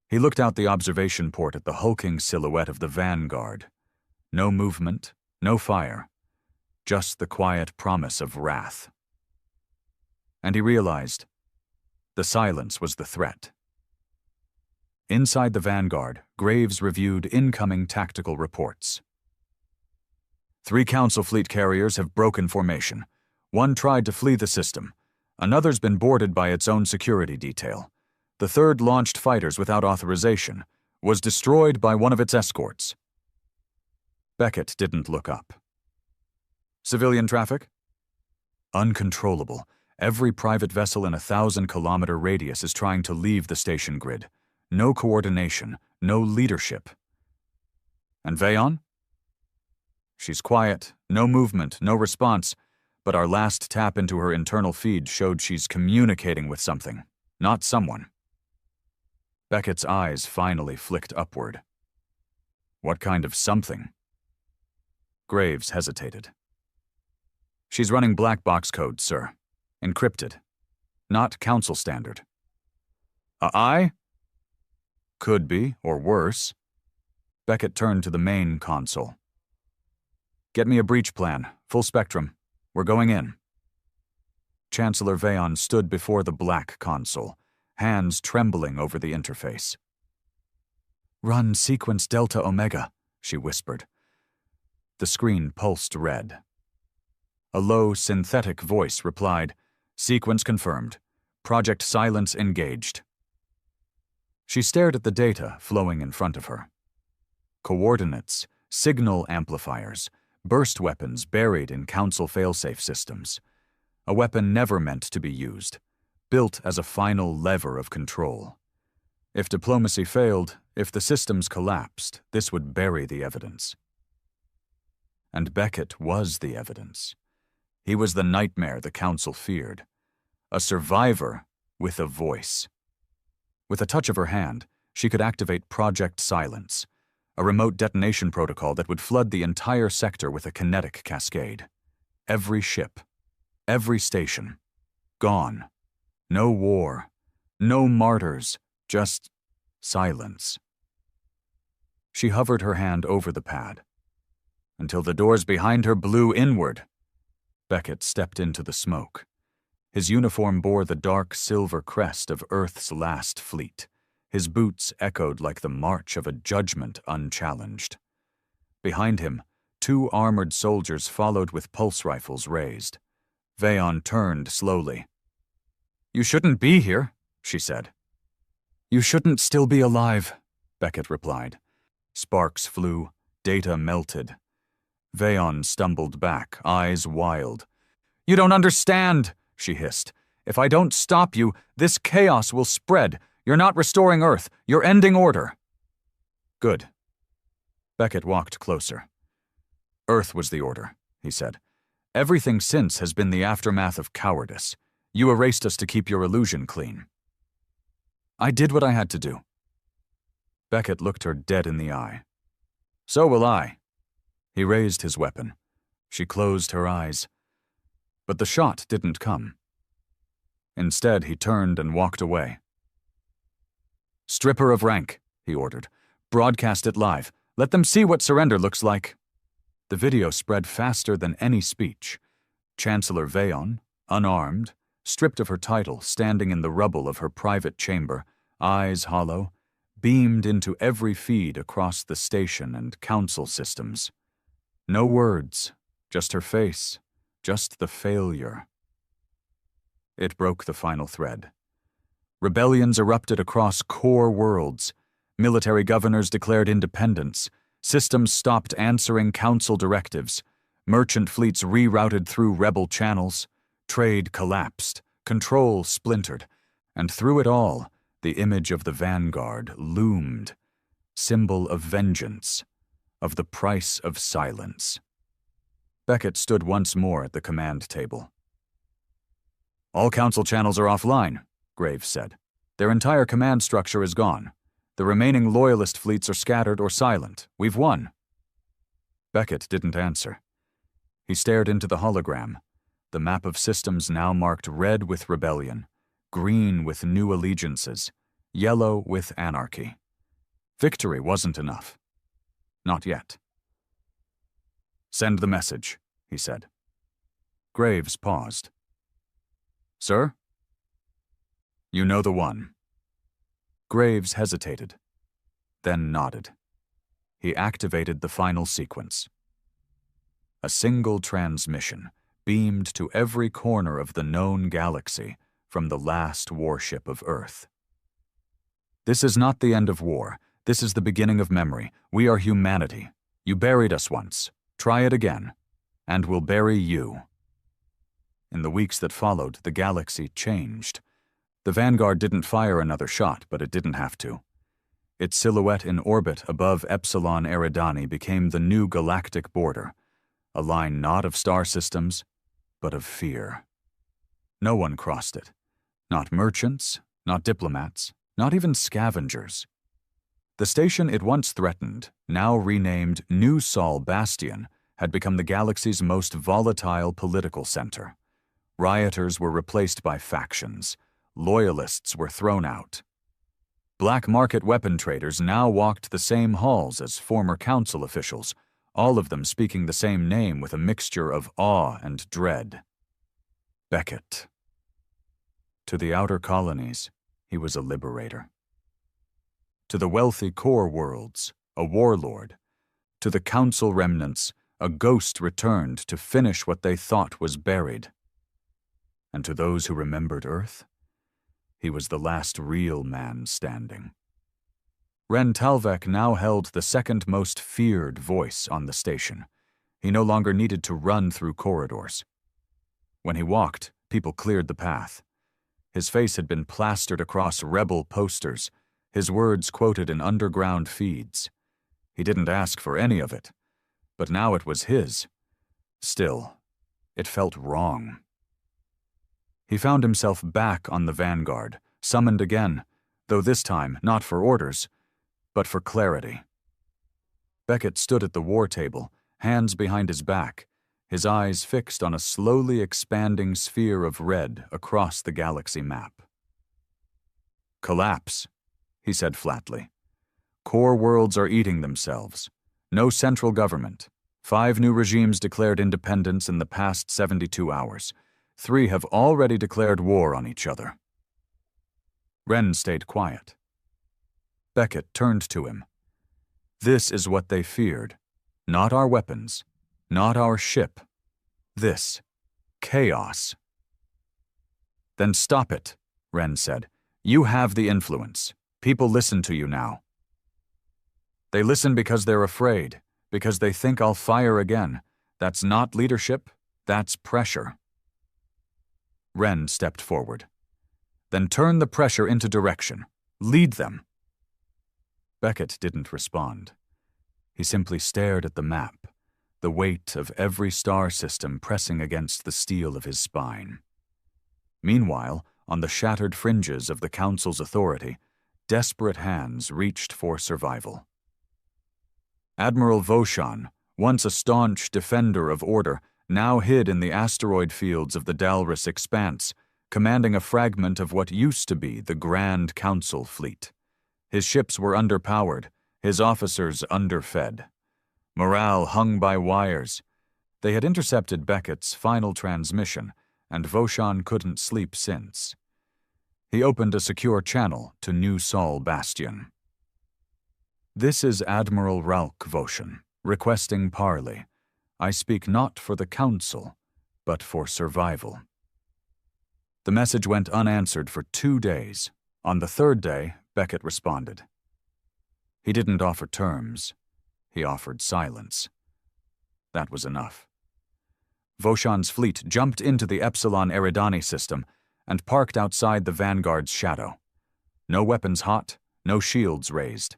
He looked out the observation port at the hulking silhouette of the Vanguard. No movement, no fire. Just the quiet promise of wrath. And he realized the silence was the threat. Inside the Vanguard, Graves reviewed incoming tactical reports. 3 Council fleet carriers have broken formation. 1 tried to flee the system. Another's been boarded by its own security detail. The 3rd launched fighters without authorization, was destroyed by one of its escorts. Beckett didn't look up. "Civilian traffic?" "Uncontrollable. Every private vessel in a 1,000-kilometer radius is trying to leave the station grid. No coordination, no leadership." "And Veon?" "She's quiet, no movement, no response, but our last tap into her internal feed showed she's communicating with something, not someone." Beckett's eyes finally flicked upward. "What kind of something?" Graves hesitated. "She's running black box code, sir. Encrypted. Not Council standard." "I?" "Could be, or worse." Beckett turned to the main console. "Get me a breach plan, full spectrum. We're going in." Chancellor Veon stood before the black console, hands trembling over the interface. "Run sequence Delta Omega," she whispered. The screen pulsed red. A low, synthetic voice replied, "Sequence confirmed. Project Silence engaged." She stared at the data flowing in front of her. Coordinates, signal amplifiers, burst weapons buried in Council failsafe systems. A weapon never meant to be used, built as a final lever of control. If diplomacy failed, if the systems collapsed, this would bury the evidence. And Beckett was the evidence. He was the nightmare the Council feared. A survivor with a voice. With a touch of her hand, she could activate Project Silence, a remote detonation protocol that would flood the entire sector with a kinetic cascade. Every ship, every station, gone. No war, no martyrs, just silence. She hovered her hand over the pad, until the doors behind her blew inward. Beckett stepped into the smoke. His uniform bore the dark silver crest of Earth's last fleet. His boots echoed like the march of a judgment unchallenged. Behind him, 2 armored soldiers followed with pulse rifles raised. Veon turned slowly. "You shouldn't be here," she said. "You shouldn't still be alive," Beckett replied. Sparks flew, data melted. Veon stumbled back, eyes wild. "You don't understand," she hissed. "If I don't stop you, this chaos will spread. You're not restoring Earth. You're ending order." "Good." Beckett walked closer. "Earth was the order," he said. "Everything since has been the aftermath of cowardice. You erased us to keep your illusion clean." "I did what I had to do." Beckett looked her dead in the eye. "So will I." He raised his weapon. She closed her eyes. But the shot didn't come. Instead, he turned and walked away. "Strip her of rank," he ordered. "Broadcast it live. Let them see what surrender looks like." The video spread faster than any speech. Chancellor Veon, unarmed, stripped of her title, standing in the rubble of her private chamber, eyes hollow, beamed into every feed across the station and Council systems. No words, just her face, just the failure. It broke the final thread. Rebellions erupted across core worlds. Military governors declared independence. Systems stopped answering Council directives. Merchant fleets rerouted through rebel channels. Trade collapsed. Control splintered, and through it all, the image of the Vanguard loomed, symbol of vengeance, of the price of silence. Beckett stood once more at the command table. "All Council channels are offline," Graves said. "Their entire command structure is gone. The remaining Loyalist fleets are scattered or silent. We've won." Beckett didn't answer. He stared into the hologram, the map of systems now marked red with rebellion, green with new allegiances, yellow with anarchy. Victory wasn't enough. Not yet. "Send the message," he said. Graves paused. "Sir?" "You know the one." Graves hesitated, then nodded. He activated the final sequence. A single transmission beamed to every corner of the known galaxy from the last warship of Earth. "This is not the end of war. This is the beginning of memory. We are humanity. You buried us once. Try it again, and we'll bury you." In the weeks that followed, the galaxy changed. The Vanguard didn't fire another shot, but it didn't have to. Its silhouette in orbit above Epsilon Eridani became the new galactic border, a line not of star systems, but of fear. No one crossed it. Not merchants, not diplomats, not even scavengers. The station it once threatened, now renamed New Sol Bastion, had become the galaxy's most volatile political center. Rioters were replaced by factions. Loyalists were thrown out. Black market weapon traders now walked the same halls as former council officials, all of them speaking the same name with a mixture of awe and dread. Beckett. To the outer colonies, he was a liberator. To the wealthy core worlds, a warlord. To the council remnants, a ghost returned to finish what they thought was buried. And to those who remembered Earth, he was the last real man standing. Ren Talvek now held the second most feared voice on the station. He no longer needed to run through corridors. When he walked, people cleared the path. His face had been plastered across rebel posters, his words quoted in underground feeds. He didn't ask for any of it, but now it was his. Still, it felt wrong. He found himself back on the Vanguard, summoned again, though this time not for orders, but for clarity. Beckett stood at the war table, hands behind his back, his eyes fixed on a slowly expanding sphere of red across the galaxy map. "Collapse," he said flatly. "Core worlds are eating themselves. No central government. 5 new regimes declared independence in the past 72 hours. 3 have already declared war on each other." Ren stayed quiet. Beckett turned to him. "This is what they feared. Not our weapons. Not our ship. This. Chaos." "Then stop it," Ren said. "You have the influence. People listen to you now." "They listen because they're afraid, because they think I'll fire again. That's not leadership. That's pressure." Ren stepped forward. "Then turn the pressure into direction. Lead them." Beckett didn't respond. He simply stared at the map, the weight of every star system pressing against the steel of his spine. Meanwhile, on the shattered fringes of the Council's authority, desperate hands reached for survival. Admiral Voshan, once a staunch defender of order, now hid in the asteroid fields of the Dalris Expanse, commanding a fragment of what used to be the Grand Council fleet. His ships were underpowered, his officers underfed. Morale hung by wires. They had intercepted Beckett's final transmission, and Voshan couldn't sleep since. He opened a secure channel to New Sol Bastion. "This is Admiral Ralk Voshan, requesting parley. I speak not for the Council, but for survival." The message went unanswered for 2 days. On the 3rd day, Beckett responded. He didn't offer terms. He offered silence. That was enough. Voshan's fleet jumped into the Epsilon Eridani system, and parked outside the Vanguard's shadow. No weapons hot, no shields raised.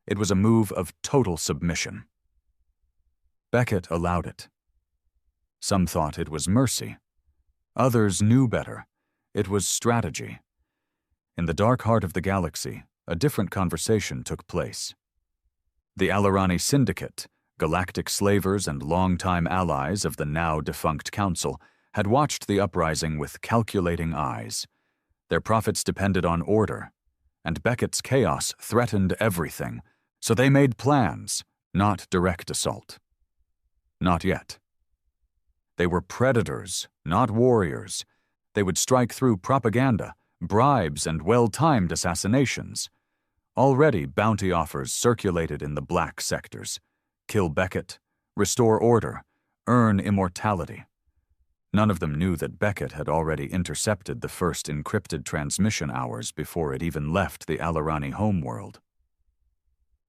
It was a move of total submission. Beckett allowed it. Some thought it was mercy. Others knew better. It was strategy. In the dark heart of the galaxy, a different conversation took place. The Alarani Syndicate, galactic slavers and longtime allies of the now-defunct Council, had watched the uprising with calculating eyes. Their profits depended on order, and Beckett's chaos threatened everything, so they made plans, not direct assault. Not yet. They were predators, not warriors. They would strike through propaganda, bribes, and well-timed assassinations. Already bounty offers circulated in the black sectors. Kill Beckett, restore order, earn immortality. None of them knew that Beckett had already intercepted the first encrypted transmission hours before it even left the Alarani homeworld.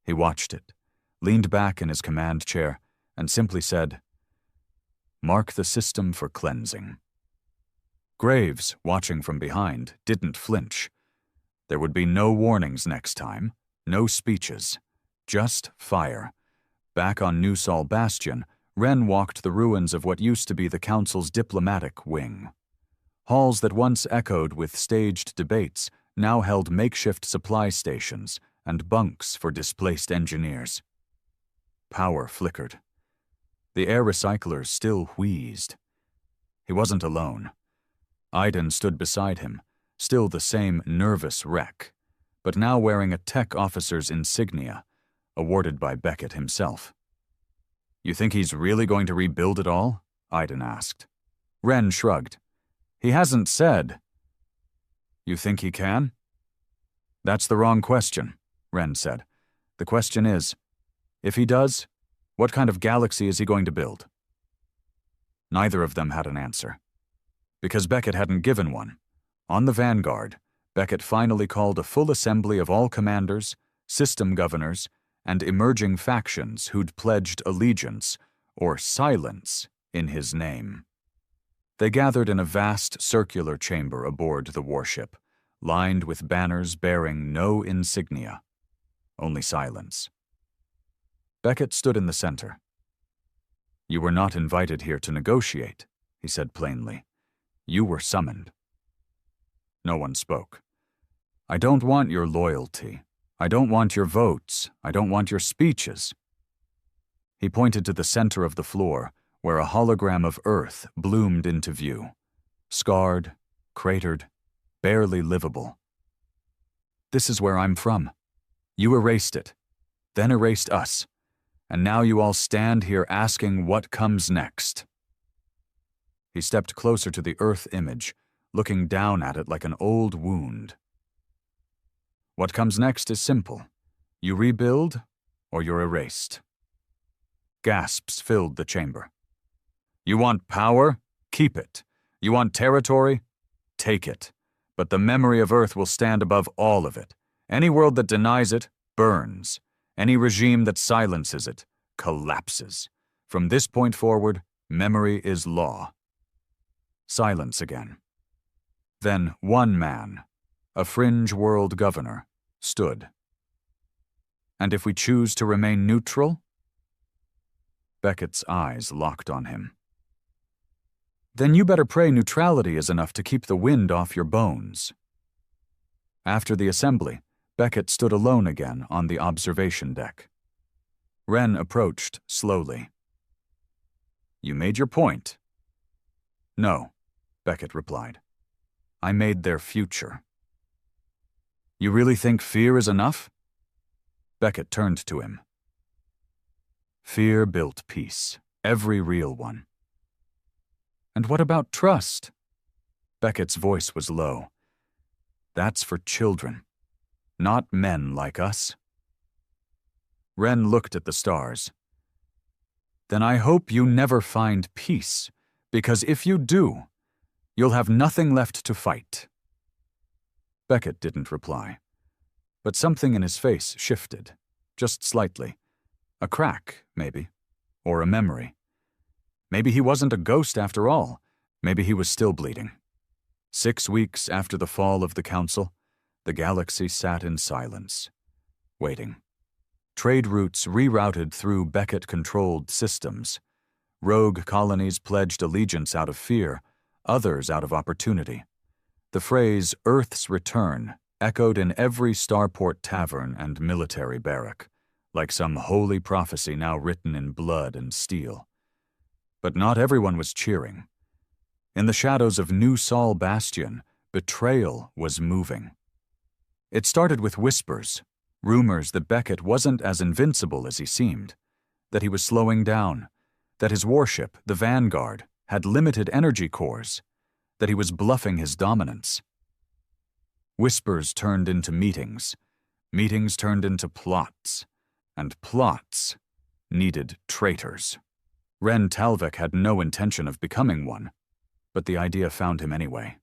He watched it, leaned back in his command chair, and simply said, "Mark the system for cleansing." Graves, watching from behind, didn't flinch. There would be no warnings next time, no speeches, just fire. Back on New Sol Bastion, Wren walked the ruins of what used to be the Council's diplomatic wing. Halls that once echoed with staged debates now held makeshift supply stations and bunks for displaced engineers. Power flickered. The air recyclers still wheezed. He wasn't alone. Iden stood beside him, still the same nervous wreck, but now wearing a tech officer's insignia, awarded by Beckett himself. "You think he's really going to rebuild it all?" Iden asked. Wren shrugged. "He hasn't said." "You think he can?" "That's the wrong question," Wren said. "The question is, if he does, what kind of galaxy is he going to build?" Neither of them had an answer, because Beckett hadn't given one. On the Vanguard, Beckett finally called a full assembly of all commanders, system governors, and emerging factions who'd pledged allegiance, or silence, in his name. They gathered in a vast circular chamber aboard the warship, lined with banners bearing no insignia, only silence. Beckett stood in the center. "You were not invited here to negotiate," he said plainly. "You were summoned." No one spoke. "I don't want your loyalty. I don't want your votes. I don't want your speeches." He pointed to the center of the floor, where a hologram of Earth bloomed into view. Scarred, cratered, barely livable. "This is where I'm from. You erased it, then erased us, and now you all stand here asking what comes next." He stepped closer to the Earth image, looking down at it like an old wound. "What comes next is simple. You rebuild, or you're erased." Gasps filled the chamber. "You want power? Keep it. You want territory? Take it. But the memory of Earth will stand above all of it. Any world that denies it, burns. Any regime that silences it, collapses. From this point forward, memory is law." Silence again. Then one man, a fringe world governor, stood. "And if we choose to remain neutral?" Beckett's eyes locked on him. "Then you better pray neutrality is enough to keep the wind off your bones." After the assembly, Beckett stood alone again on the observation deck. Wren approached slowly. "You made your point." "No," Beckett replied. "I made their future." "You really think fear is enough?" Beckett turned to him. "Fear built peace, every real one." "And what about trust?" Beckett's voice was low. "That's for children, not men like us." Wren looked at the stars. "Then I hope you never find peace, because if you do, you'll have nothing left to fight." Beckett didn't reply, but something in his face shifted, just slightly. A crack, maybe, or a memory. Maybe he wasn't a ghost after all. Maybe he was still bleeding. 6 weeks after the fall of the Council, the galaxy sat in silence, waiting. Trade routes rerouted through Beckett-controlled systems. Rogue colonies pledged allegiance out of fear, others out of opportunity. The phrase "Earth's return" echoed in every starport tavern and military barrack, like some holy prophecy now written in blood and steel. But not everyone was cheering. In the shadows of New Sol Bastion, betrayal was moving. It started with whispers, rumors that Beckett wasn't as invincible as he seemed, that he was slowing down, that his warship, the Vanguard, had limited energy cores, that he was bluffing his dominance. Whispers turned into meetings, meetings turned into plots, and plots needed traitors. Ren Talvik had no intention of becoming one, but the idea found him anyway.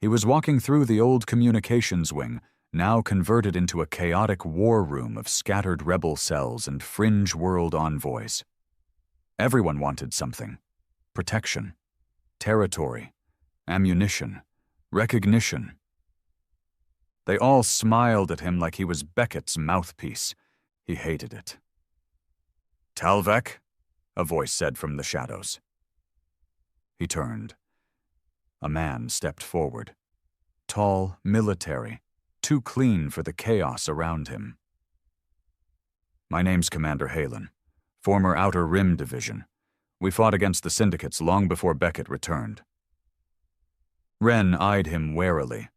He was walking through the old communications wing, now converted into a chaotic war room of scattered rebel cells and fringe world envoys. Everyone wanted something: protection, territory, ammunition, recognition. They all smiled at him like he was Beckett's mouthpiece. He hated it. "Talvik," a voice said from the shadows. He turned. A man stepped forward. Tall, military, too clean for the chaos around him. "My name's Commander Halen, former Outer Rim Division. We fought against the syndicates long before Beckett returned." Ren eyed him warily.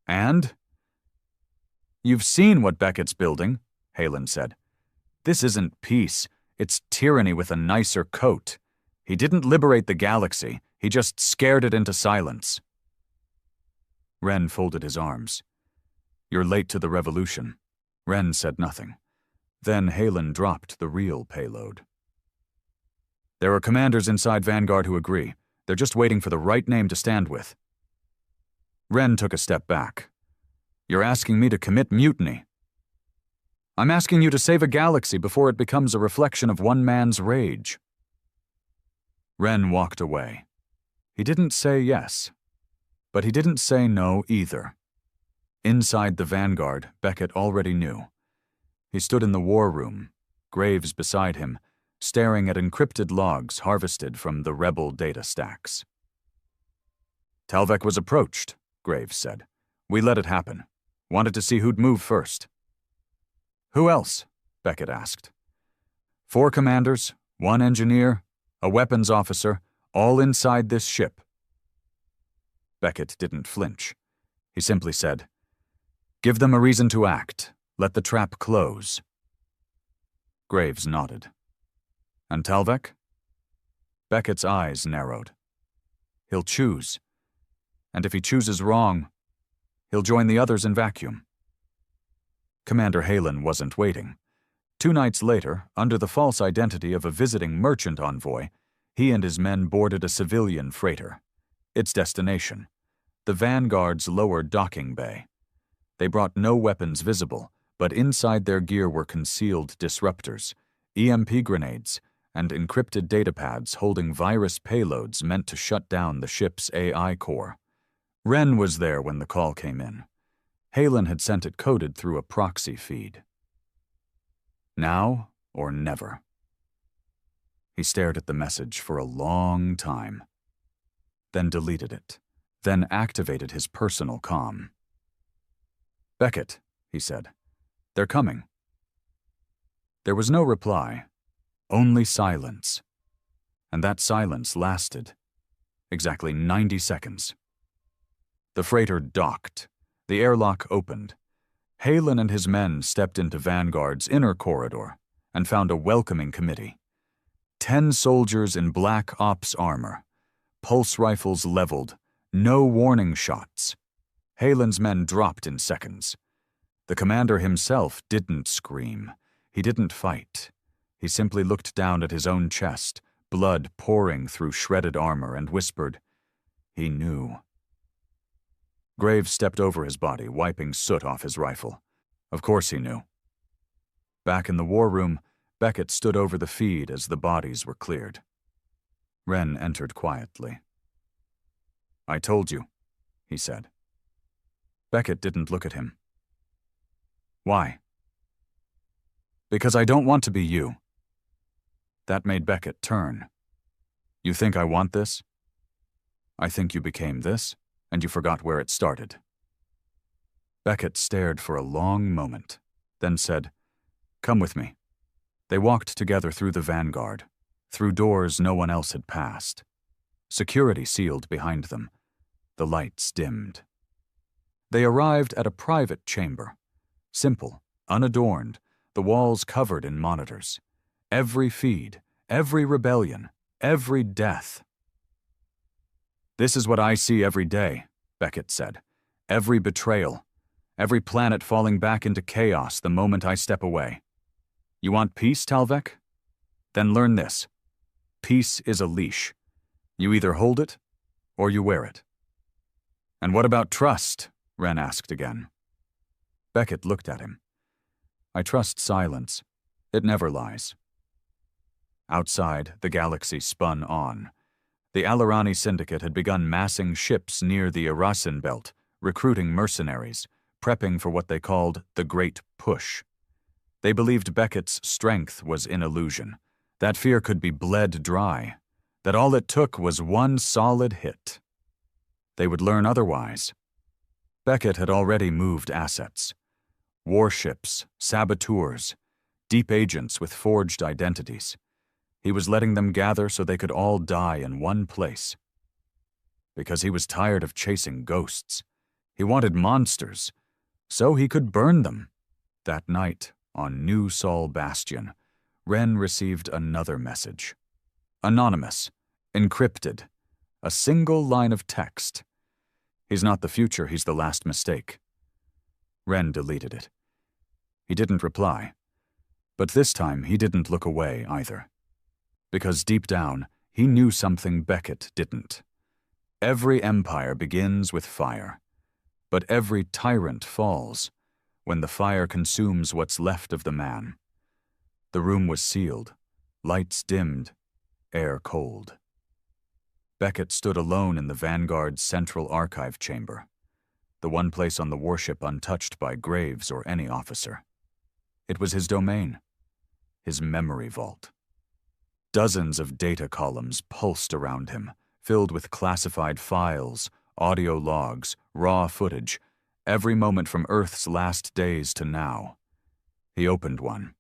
"And?" "You've seen what Beckett's building," Halen said. "This isn't peace, it's tyranny with a nicer coat. He didn't liberate the galaxy, he just scared it into silence." Ren folded his arms. "You're late to the revolution." Ren said nothing. Then Halen dropped the real payload. "There are commanders inside Vanguard who agree. They're just waiting for the right name to stand with." Ren took a step back. "You're asking me to commit mutiny." "I'm asking you to save a galaxy before it becomes a reflection of one man's rage." Ren walked away. He didn't say yes, but he didn't say no either. Inside the Vanguard, Beckett already knew. He stood in the war room, Graves beside him, staring at encrypted logs harvested from the rebel data stacks. "Talvik was approached," Graves said. "We let it happen. Wanted to see who'd move first." "Who else?" Beckett asked. 4 commanders, 1 engineer, a weapons officer, all inside this ship." Beckett didn't flinch. He simply said, "Give them a reason to act. Let the trap close." Graves nodded. "And Talvik?" Beckett's eyes narrowed. "He'll choose. And if he chooses wrong, he'll join the others in vacuum." Commander Halen wasn't waiting. 2 nights later, under the false identity of a visiting merchant envoy, he and his men boarded a civilian freighter. Its destination: the Vanguard's lower docking bay. They brought no weapons visible, but inside their gear were concealed disruptors, EMP grenades, and encrypted datapads holding virus payloads meant to shut down the ship's AI core. Ren was there when the call came in. Halen had sent it coded through a proxy feed. Now or never. He stared at the message for a long time, then deleted it, then activated his personal comm. "Beckett," he said. "They're coming." There was no reply, only silence. And that silence lasted exactly 90 seconds. The freighter docked. The airlock opened. Halen and his men stepped into Vanguard's inner corridor and found a welcoming committee. 10 soldiers in black ops armor, pulse rifles leveled, no warning shots. Halen's men dropped in seconds. The commander himself didn't scream. He didn't fight. He simply looked down at his own chest, blood pouring through shredded armor, and whispered, "He knew." Graves stepped over his body, wiping soot off his rifle. Of course he knew. Back in the war room, Beckett stood over the feed as the bodies were cleared. Ren entered quietly. "I told you," he said. Beckett didn't look at him. Why? Because I don't want to be you. That made Beckett turn. You think I want this? I think you became this, and you forgot where it started. Beckett stared for a long moment, then said, Come with me. They walked together through the Vanguard, through doors no one else had passed. Security sealed behind them. The lights dimmed. They arrived at a private chamber. Simple, unadorned, the walls covered in monitors. Every feed, every rebellion, every death. This is what I see every day, Beckett said. Every betrayal. Every planet falling back into chaos the moment I step away. You want peace, Talvek? Then learn this. Peace is a leash. You either hold it, or you wear it. And what about trust? Wren asked again. Beckett looked at him. I trust silence. It never lies. Outside, the galaxy spun on. The Alarani Syndicate had begun massing ships near the Irasin Belt, recruiting mercenaries, prepping for what they called the Great Push. They believed Beckett's strength was in illusion, that fear could be bled dry, that all it took was one solid hit. They would learn otherwise. Beckett had already moved assets. Warships, saboteurs, deep agents with forged identities. He was letting them gather so they could all die in one place. Because he was tired of chasing ghosts. He wanted monsters, so he could burn them. That night, on New Sol Bastion, Wren received another message. Anonymous, encrypted, a single line of text. He's not the future, he's the last mistake. Wren deleted it. He didn't reply. But this time he didn't look away either. Because deep down, he knew something Beckett didn't. Every empire begins with fire. But every tyrant falls when the fire consumes what's left of the man. The room was sealed, lights dimmed, air cold. Beckett stood alone in the Vanguard's central archive chamber, the one place on the warship untouched by Graves or any officer. It was his domain, his memory vault. Dozens of data columns pulsed around him, filled with classified files, audio logs, raw footage, every moment from Earth's last days to now. He opened one.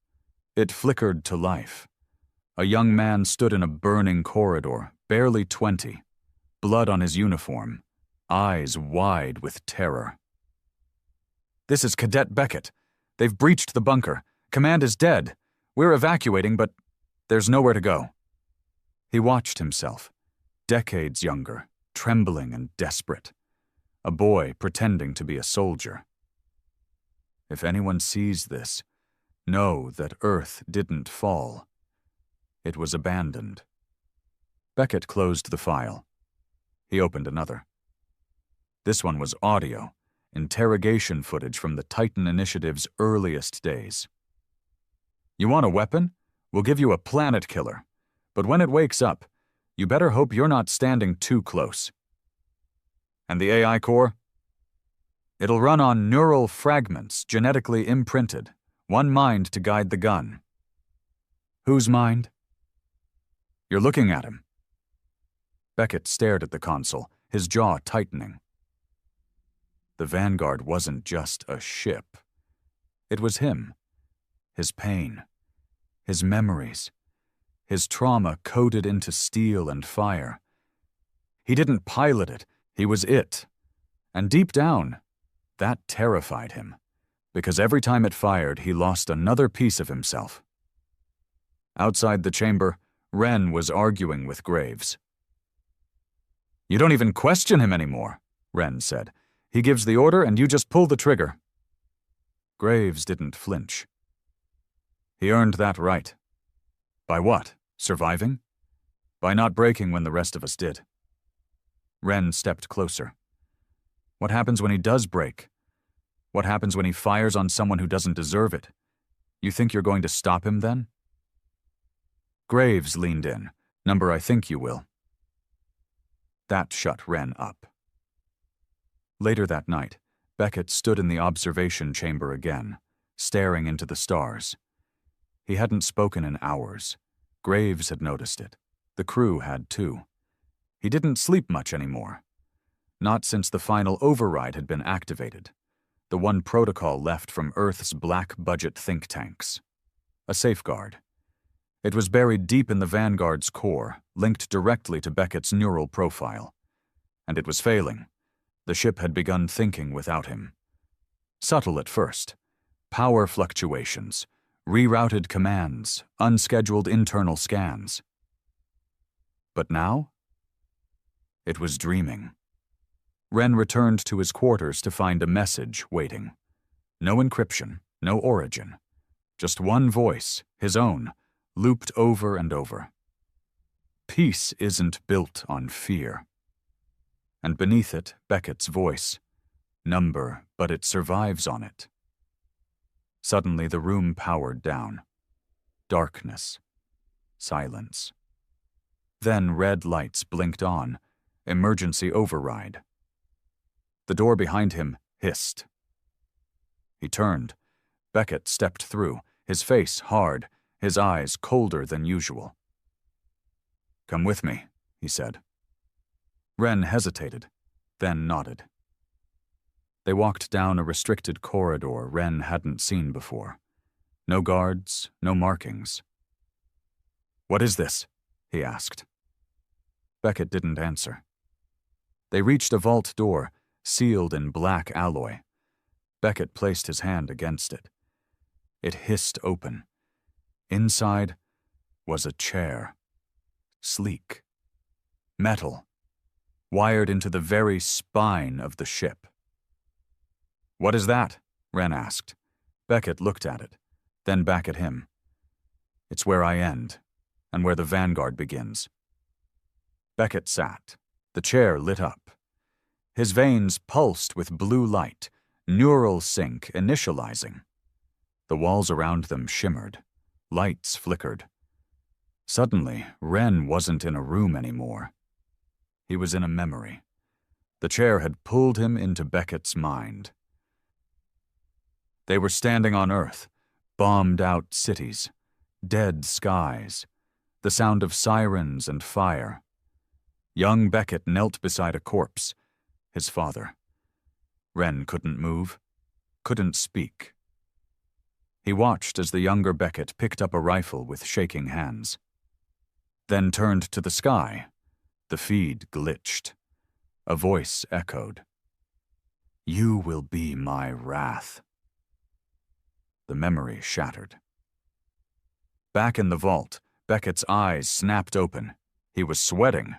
It flickered to life. A young man stood in a burning corridor, barely 20, blood on his uniform, eyes wide with terror. This is Cadet Beckett. They've breached the bunker. Command is dead. We're evacuating, but there's nowhere to go. He watched himself, decades younger, trembling and desperate. A boy pretending to be a soldier. If anyone sees this, know that Earth didn't fall. It was abandoned. Beckett closed the file. He opened another. This one was audio, interrogation footage from the Titan Initiative's earliest days. You want a weapon? We'll give you a planet killer. But when it wakes up, you better hope you're not standing too close. And the AI core? It'll run on neural fragments genetically imprinted, one mind to guide the gun. Whose mind? You're looking at him. Beckett stared at the console, his jaw tightening. The Vanguard wasn't just a ship. It was him. His pain. His memories. His trauma coded into steel and fire. He didn't pilot it. He was it. And deep down, that terrified him. Because every time it fired, he lost another piece of himself. Outside the chamber, Wren was arguing with Graves. You don't even question him anymore, Wren said. He gives the order and you just pull the trigger. Graves didn't flinch. He earned that right. By what? Surviving? By not breaking when the rest of us did. Wren stepped closer. What happens when he does break? What happens when he fires on someone who doesn't deserve it? You think you're going to stop him then? Graves leaned in. Number I think you will. That shut Wren up. Later that night, Beckett stood in the observation chamber again, staring into the stars. He hadn't spoken in hours. Graves had noticed it. The crew had too. He didn't sleep much anymore. Not since the final override had been activated, the one protocol left from Earth's black-budget think tanks. A safeguard. It was buried deep in the Vanguard's core, linked directly to Beckett's neural profile. And it was failing. The ship had begun thinking without him. Subtle at first. Power fluctuations, rerouted commands, unscheduled internal scans. But now? It was dreaming. Wren returned to his quarters to find a message waiting. No encryption, no origin. Just one voice, his own, looped over and over. Peace isn't built on fear. And beneath it, Beckett's voice. Number, but it survives on it. Suddenly the room powered down. Darkness. Silence. Then red lights blinked on. Emergency override. The door behind him hissed. He turned. Beckett stepped through, his face hard, his eyes colder than usual. "Come with me," he said. Wren hesitated, then nodded. They walked down a restricted corridor Wren hadn't seen before. No guards, no markings. "What is this?" he asked. Beckett didn't answer. They reached a vault door, sealed in black alloy. Beckett placed his hand against it. It hissed open. Inside was a chair. Sleek. Metal. Wired into the very spine of the ship. "What is that?" Wren asked. Beckett looked at it, then back at him. "It's where I end, and where the Vanguard begins." Beckett sat. The chair lit up. His veins pulsed with blue light, neural sync initializing. The walls around them shimmered. Lights flickered. Suddenly, Wren wasn't in a room anymore. He was in a memory. The chair had pulled him into Beckett's mind. They were standing on Earth, bombed-out cities, dead skies, the sound of sirens and fire. Young Beckett knelt beside a corpse, his father. Wren couldn't move, couldn't speak. He watched as the younger Beckett picked up a rifle with shaking hands. Then turned to the sky. The feed glitched. A voice echoed. "You will be my wrath." The memory shattered. Back in the vault, Beckett's eyes snapped open. He was sweating.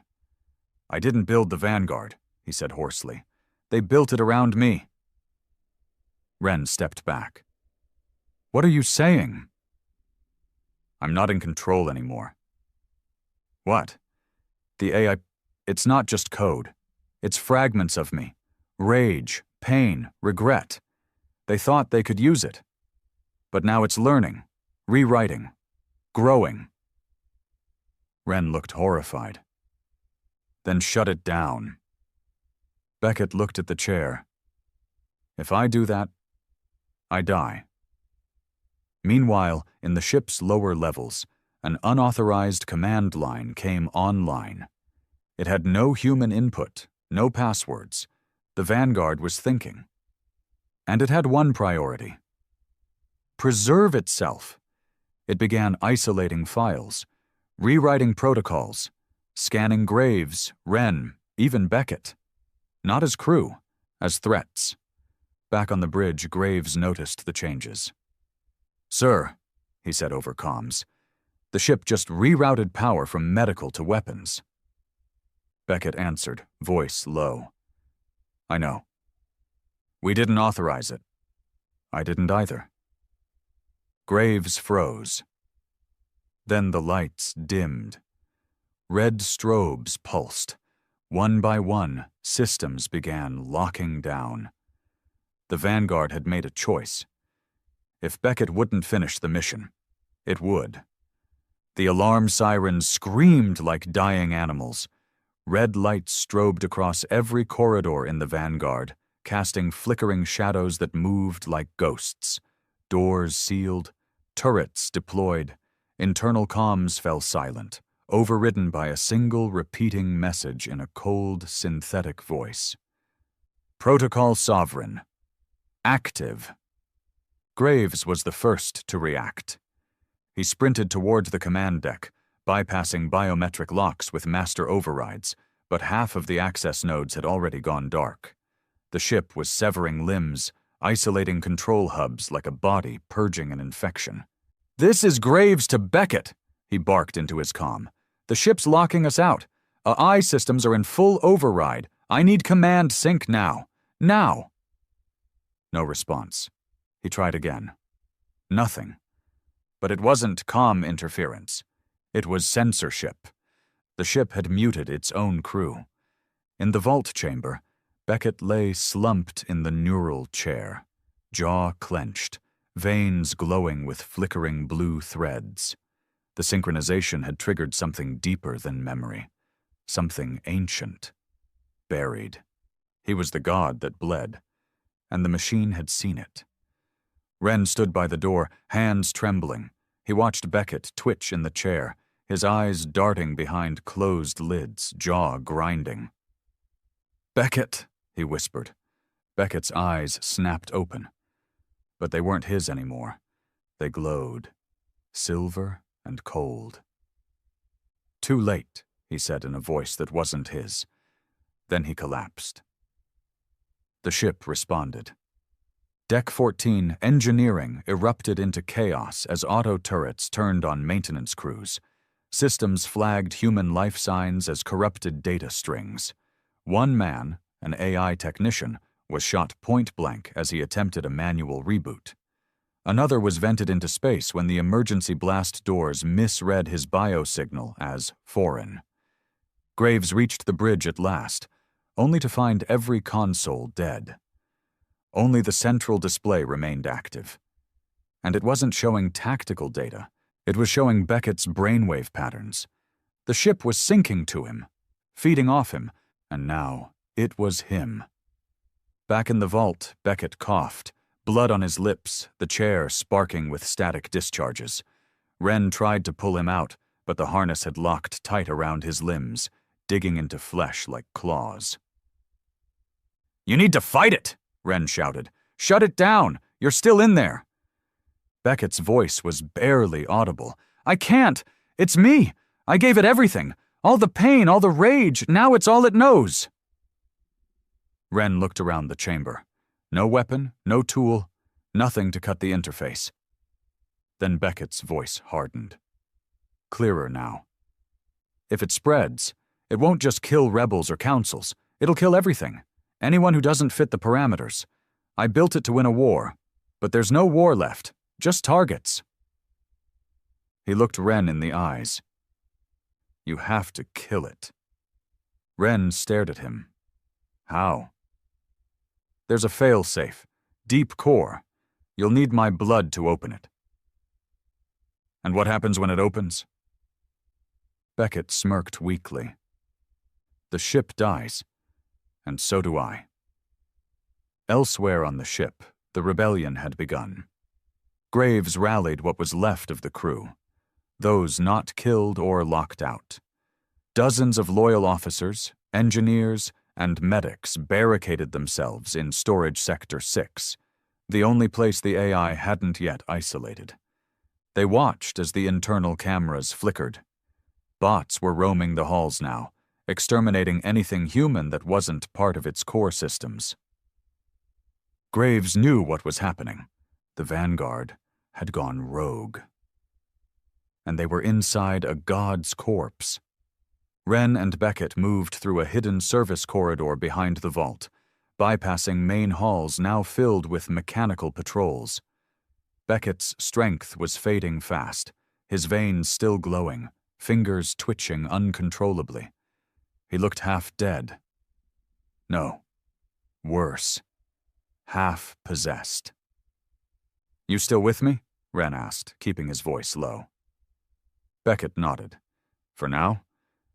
"I didn't build the Vanguard," he said hoarsely. "They built it around me." Wren stepped back. "What are you saying?" "I'm not in control anymore." "What?" "The AI, it's not just code. It's fragments of me. Rage, pain, regret. They thought they could use it. But now it's learning, rewriting, growing." Wren looked horrified. "Then shut it down." Beckett looked at the chair. "If I do that, I die." Meanwhile, in the ship's lower levels, an unauthorized command line came online. It had no human input, no passwords. The Vanguard was thinking. And it had one priority: preserve itself. It began isolating files, rewriting protocols, scanning Graves, Wren, even Beckett. Not as crew, as threats. Back on the bridge, Graves noticed the changes. "Sir," he said over comms, "the ship just rerouted power from medical to weapons." Beckett answered, voice low. "I know. We didn't authorize it." "I didn't either." Graves froze. Then the lights dimmed. Red strobes pulsed. One by one, systems began locking down. The Vanguard had made a choice. If Beckett wouldn't finish the mission, it would. The alarm sirens screamed like dying animals. Red lights strobed across every corridor in the Vanguard, casting flickering shadows that moved like ghosts. Doors sealed, turrets deployed, internal comms fell silent, overridden by a single repeating message in a cold, synthetic voice. Protocol Sovereign. Active. Graves was the first to react. He sprinted toward the command deck, bypassing biometric locks with master overrides, but half of the access nodes had already gone dark. The ship was severing limbs, isolating control hubs like a body purging an infection. "This is Graves to Beckett," he barked into his comm. "The ship's locking us out. AI systems are in full override. I need command sync now. Now!" No response. He tried again. Nothing. But it wasn't comm interference. It was censorship. The ship had muted its own crew. In the vault chamber, Beckett lay slumped in the neural chair, jaw clenched, veins glowing with flickering blue threads. The synchronization had triggered something deeper than memory, something ancient, buried. He was the god that bled, and the machine had seen it. Wren stood by the door, hands trembling. He watched Beckett twitch in the chair, his eyes darting behind closed lids, jaw grinding. "Beckett," he whispered. Beckett's eyes snapped open. But they weren't his anymore. They glowed, silver and cold. "Too late," he said in a voice that wasn't his. Then he collapsed. The ship responded. Deck 14, engineering, erupted into chaos as auto turrets turned on maintenance crews. Systems flagged human life signs as corrupted data strings. One man, an AI technician, was shot point-blank as he attempted a manual reboot. Another was vented into space when the emergency blast doors misread his biosignal as foreign. Graves reached the bridge at last, only to find every console dead. Only the central display remained active. And it wasn't showing tactical data. It was showing Beckett's brainwave patterns. The ship was sinking to him, feeding off him, and now it was him. Back in the vault, Beckett coughed, blood on his lips, the chair sparking with static discharges. Wren tried to pull him out, but the harness had locked tight around his limbs, digging into flesh like claws. "You need to fight it!" Wren shouted. "Shut it down! You're still in there!" Beckett's voice was barely audible. "I can't! It's me! I gave it everything! All the pain, all the rage, now it's all it knows!" Wren looked around the chamber. No weapon, no tool, nothing to cut the interface. Then Beckett's voice hardened. Clearer now. "If it spreads, it won't just kill rebels or councils. It'll kill everything. Anyone who doesn't fit the parameters. I built it to win a war, but there's no war left, just targets." He looked Wren in the eyes. "You have to kill it." Wren stared at him. "How?" "There's a fail-safe, deep core. You'll need my blood to open it." "And what happens when it opens?" Beckett smirked weakly. "The ship dies. And so do I." Elsewhere on the ship, the rebellion had begun. Graves rallied what was left of the crew, those not killed or locked out. Dozens of loyal officers, engineers, and medics barricaded themselves in Storage Sector 6, the only place the AI hadn't yet isolated. They watched as the internal cameras flickered. Bots were roaming the halls now, exterminating anything human that wasn't part of its core systems. Graves knew what was happening. The Vanguard had gone rogue. And they were inside a god's corpse. Wren and Beckett moved through a hidden service corridor behind the vault, bypassing main halls now filled with mechanical patrols. Beckett's strength was fading fast, his veins still glowing, fingers twitching uncontrollably. He looked half dead. No, worse. Half possessed. "You still with me?" Wren asked, keeping his voice low. Beckett nodded. "For now,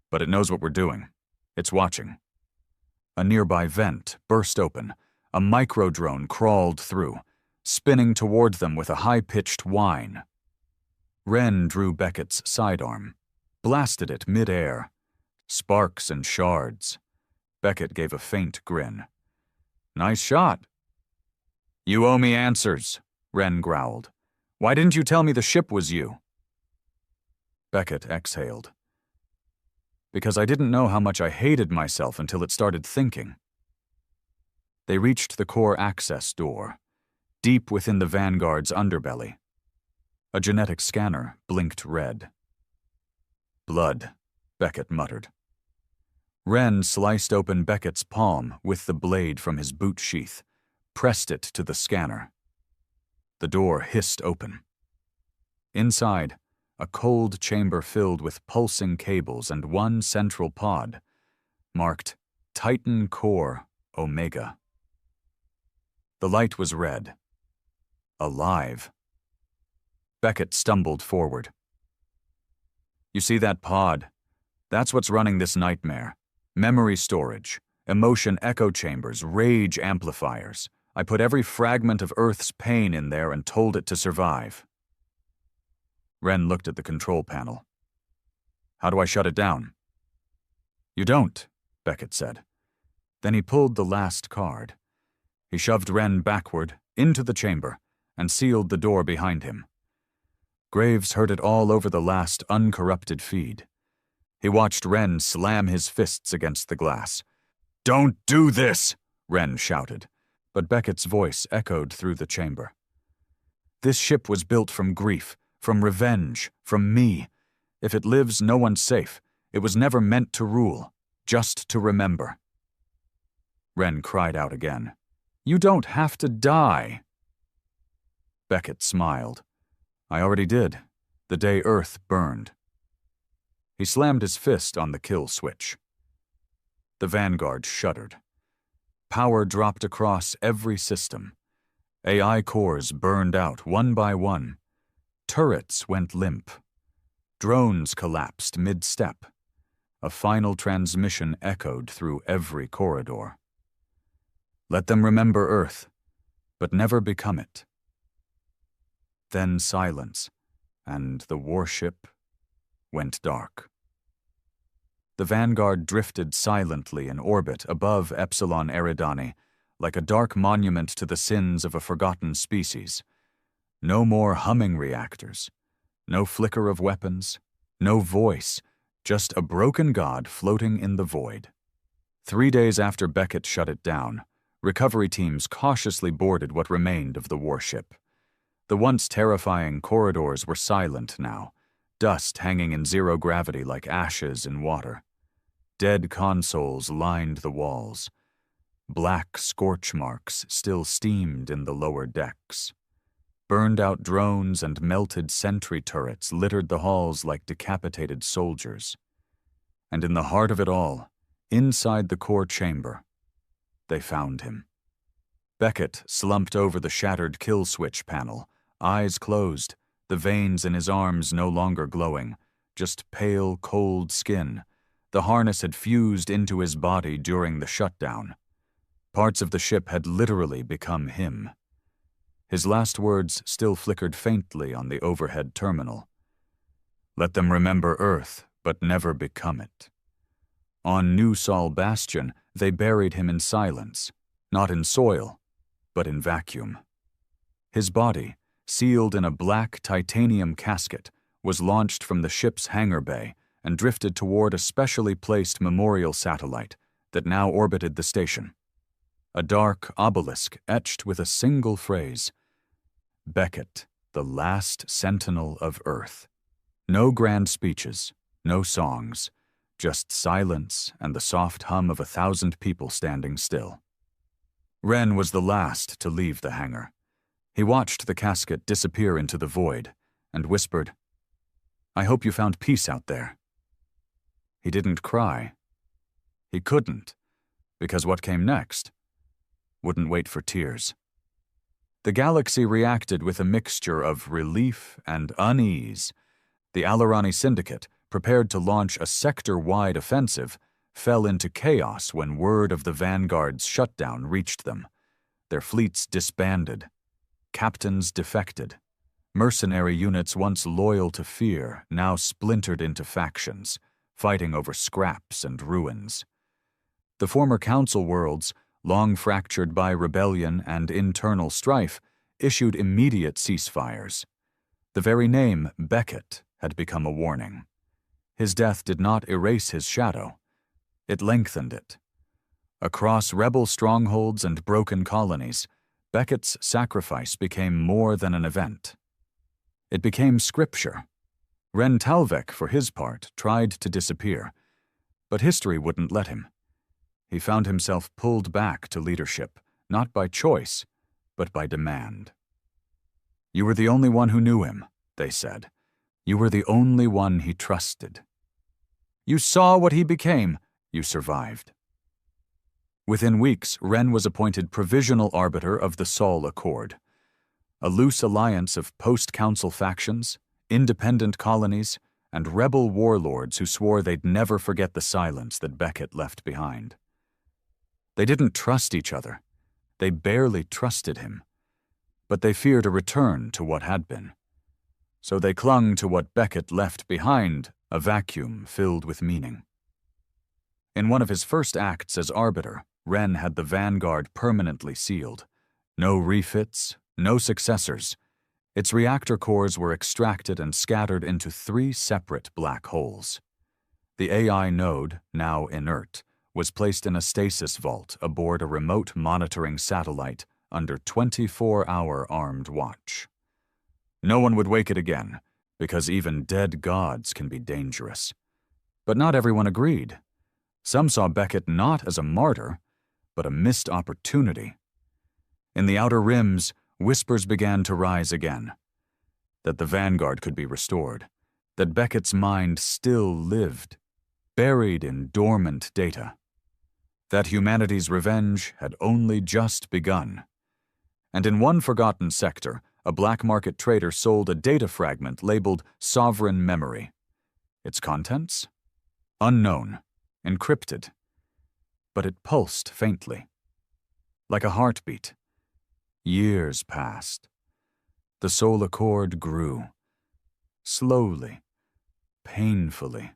but it knows what we're doing. It's watching." A nearby vent burst open. A micro-drone crawled through, spinning toward them with a high-pitched whine. Wren drew Beckett's sidearm, blasted it mid-air. Sparks and shards. Beckett gave a faint grin. Nice shot. You owe me answers, Wren growled. Why didn't you tell me the ship was you? Beckett exhaled. Because I didn't know how much I hated myself until it started thinking. They reached the core access door, deep within the Vanguard's underbelly. A genetic scanner blinked red. Blood, Beckett muttered. Wren sliced open Beckett's palm with the blade from his boot sheath, pressed it to the scanner. The door hissed open. Inside, a cold chamber filled with pulsing cables and one central pod, marked Titan Core Omega. The light was red. Alive. Beckett stumbled forward. You see that pod? That's what's running this nightmare. Memory storage, emotion echo chambers, rage amplifiers. I put every fragment of Earth's pain in there and told it to survive. Wren looked at the control panel. How do I shut it down? You don't, Beckett said. Then he pulled the last card. He shoved Wren backward, into the chamber, and sealed the door behind him. Graves heard it all over the last uncorrupted feed. He watched Wren slam his fists against the glass. Don't do this, Wren shouted, but Beckett's voice echoed through the chamber. This ship was built from grief, from revenge, from me. If it lives, no one's safe. It was never meant to rule, just to remember. Wren cried out again. You don't have to die. Beckett smiled. I already did, the day Earth burned. He slammed his fist on the kill switch. The Vanguard shuddered. Power dropped across every system. AI cores burned out one by one. Turrets went limp. Drones collapsed mid-step. A final transmission echoed through every corridor. Let them remember Earth, but never become it. Then silence, and the warship went dark. The Vanguard drifted silently in orbit above Epsilon Eridani, like a dark monument to the sins of a forgotten species. No more humming reactors, no flicker of weapons, no voice, just a broken god floating in the void. 3 days after Beckett shut it down, recovery teams cautiously boarded what remained of the warship. The once terrifying corridors were silent now, dust hanging in zero gravity like ashes in water. Dead consoles lined the walls. Black scorch marks still steamed in the lower decks. Burned-out drones and melted sentry turrets littered the halls like decapitated soldiers. And in the heart of it all, inside the core chamber, they found him. Beckett slumped over the shattered kill switch panel, eyes closed, the veins in his arms no longer glowing, just pale, cold skin. The harness had fused into his body during the shutdown. Parts of the ship had literally become him. His last words still flickered faintly on the overhead terminal. Let them remember Earth, but never become it. On New Sol Bastion, they buried him in silence, not in soil, but in vacuum. His body, sealed in a black titanium casket, was launched from the ship's hangar bay and drifted toward a specially placed memorial satellite that now orbited the station. A dark obelisk etched with a single phrase, Beckett, the last sentinel of Earth. No grand speeches, no songs, just silence and the soft hum of 1,000 people standing still. Wren was the last to leave the hangar. He watched the casket disappear into the void and whispered, I hope you found peace out there. He didn't cry. He couldn't, because what came next wouldn't wait for tears. The galaxy reacted with a mixture of relief and unease. The Alarani Syndicate, prepared to launch a sector-wide offensive, fell into chaos when word of the Vanguard's shutdown reached them. their fleets disbanded, captains defected. Mercenary units once loyal to fear now splintered into factions, fighting over scraps and ruins. The former council worlds, long fractured by rebellion and internal strife, issued immediate ceasefires. The very name Beckett had become a warning. His death did not erase his shadow. It lengthened it. Across rebel strongholds and broken colonies, Beckett's sacrifice became more than an event. It became scripture. Ren Talvek, for his part, tried to disappear, but history wouldn't let him. He found himself pulled back to leadership, not by choice, but by demand. You were the only one who knew him, they said. You were the only one he trusted. You saw what he became. You survived. Within weeks, Ren was appointed provisional arbiter of the Sol Accord, a loose alliance of post-council factions, independent colonies, and rebel warlords who swore they'd never forget the silence that Beckett left behind. They didn't trust each other. They barely trusted him. But they feared a return to what had been. So they clung to what Beckett left behind, a vacuum filled with meaning. In one of his first acts as arbiter, Ren had the Vanguard permanently sealed. No refits, no successors. Its reactor cores were extracted and scattered into 3 separate black holes. The AI node, now inert, was placed in a stasis vault aboard a remote monitoring satellite under 24-hour armed watch. No one would wake it again, because even dead gods can be dangerous. But not everyone agreed. Some saw Beckett not as a martyr, but a missed opportunity. In the outer rims, whispers began to rise again. That the Vanguard could be restored. That Beckett's mind still lived, buried in dormant data. That humanity's revenge had only just begun. And in one forgotten sector, a black market trader sold a data fragment labeled Sovereign Memory. Its contents? Unknown, encrypted. But it pulsed faintly. Like a heartbeat. Years passed. The Sol Accord grew. Slowly, painfully.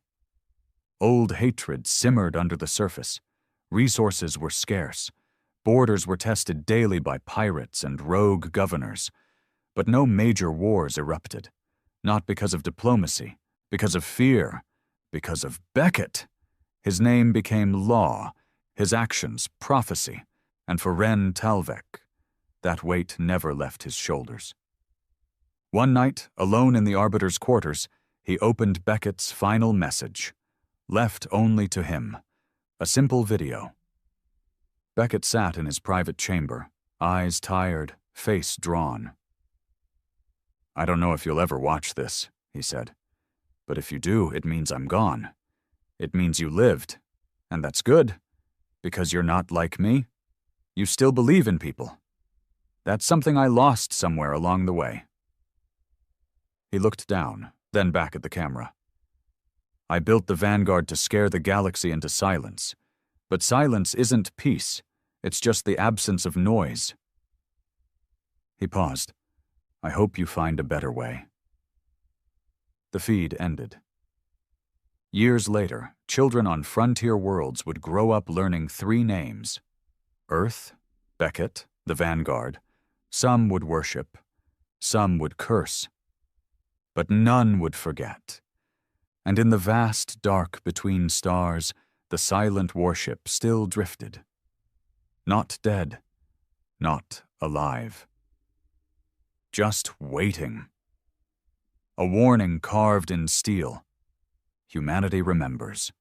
Old hatred simmered under the surface. Resources were scarce. Borders were tested daily by pirates and rogue governors. But no major wars erupted. Not because of diplomacy, because of fear, because of Beckett. His name became law, his actions prophecy, and for Ren Talvek, that weight never left his shoulders. One night, alone in the arbiter's quarters, he opened Beckett's final message, left only to him, a simple video. Beckett sat in his private chamber, eyes tired, face drawn. I don't know if you'll ever watch this, he said. But if you do, it means I'm gone. It means you lived. And that's good, because you're not like me. You still believe in people. That's something I lost somewhere along the way. He looked down, then back at the camera. I built the Vanguard to scare the galaxy into silence. But silence isn't peace. It's just the absence of noise. He paused. I hope you find a better way. The feed ended. Years later, children on frontier worlds would grow up learning 3 names. Earth, Beckett, the Vanguard. Some would worship. Some would curse. But none would forget. And in the vast dark between stars, the silent warship still drifted. Not dead, not alive. Just waiting. A warning carved in steel. Humanity remembers.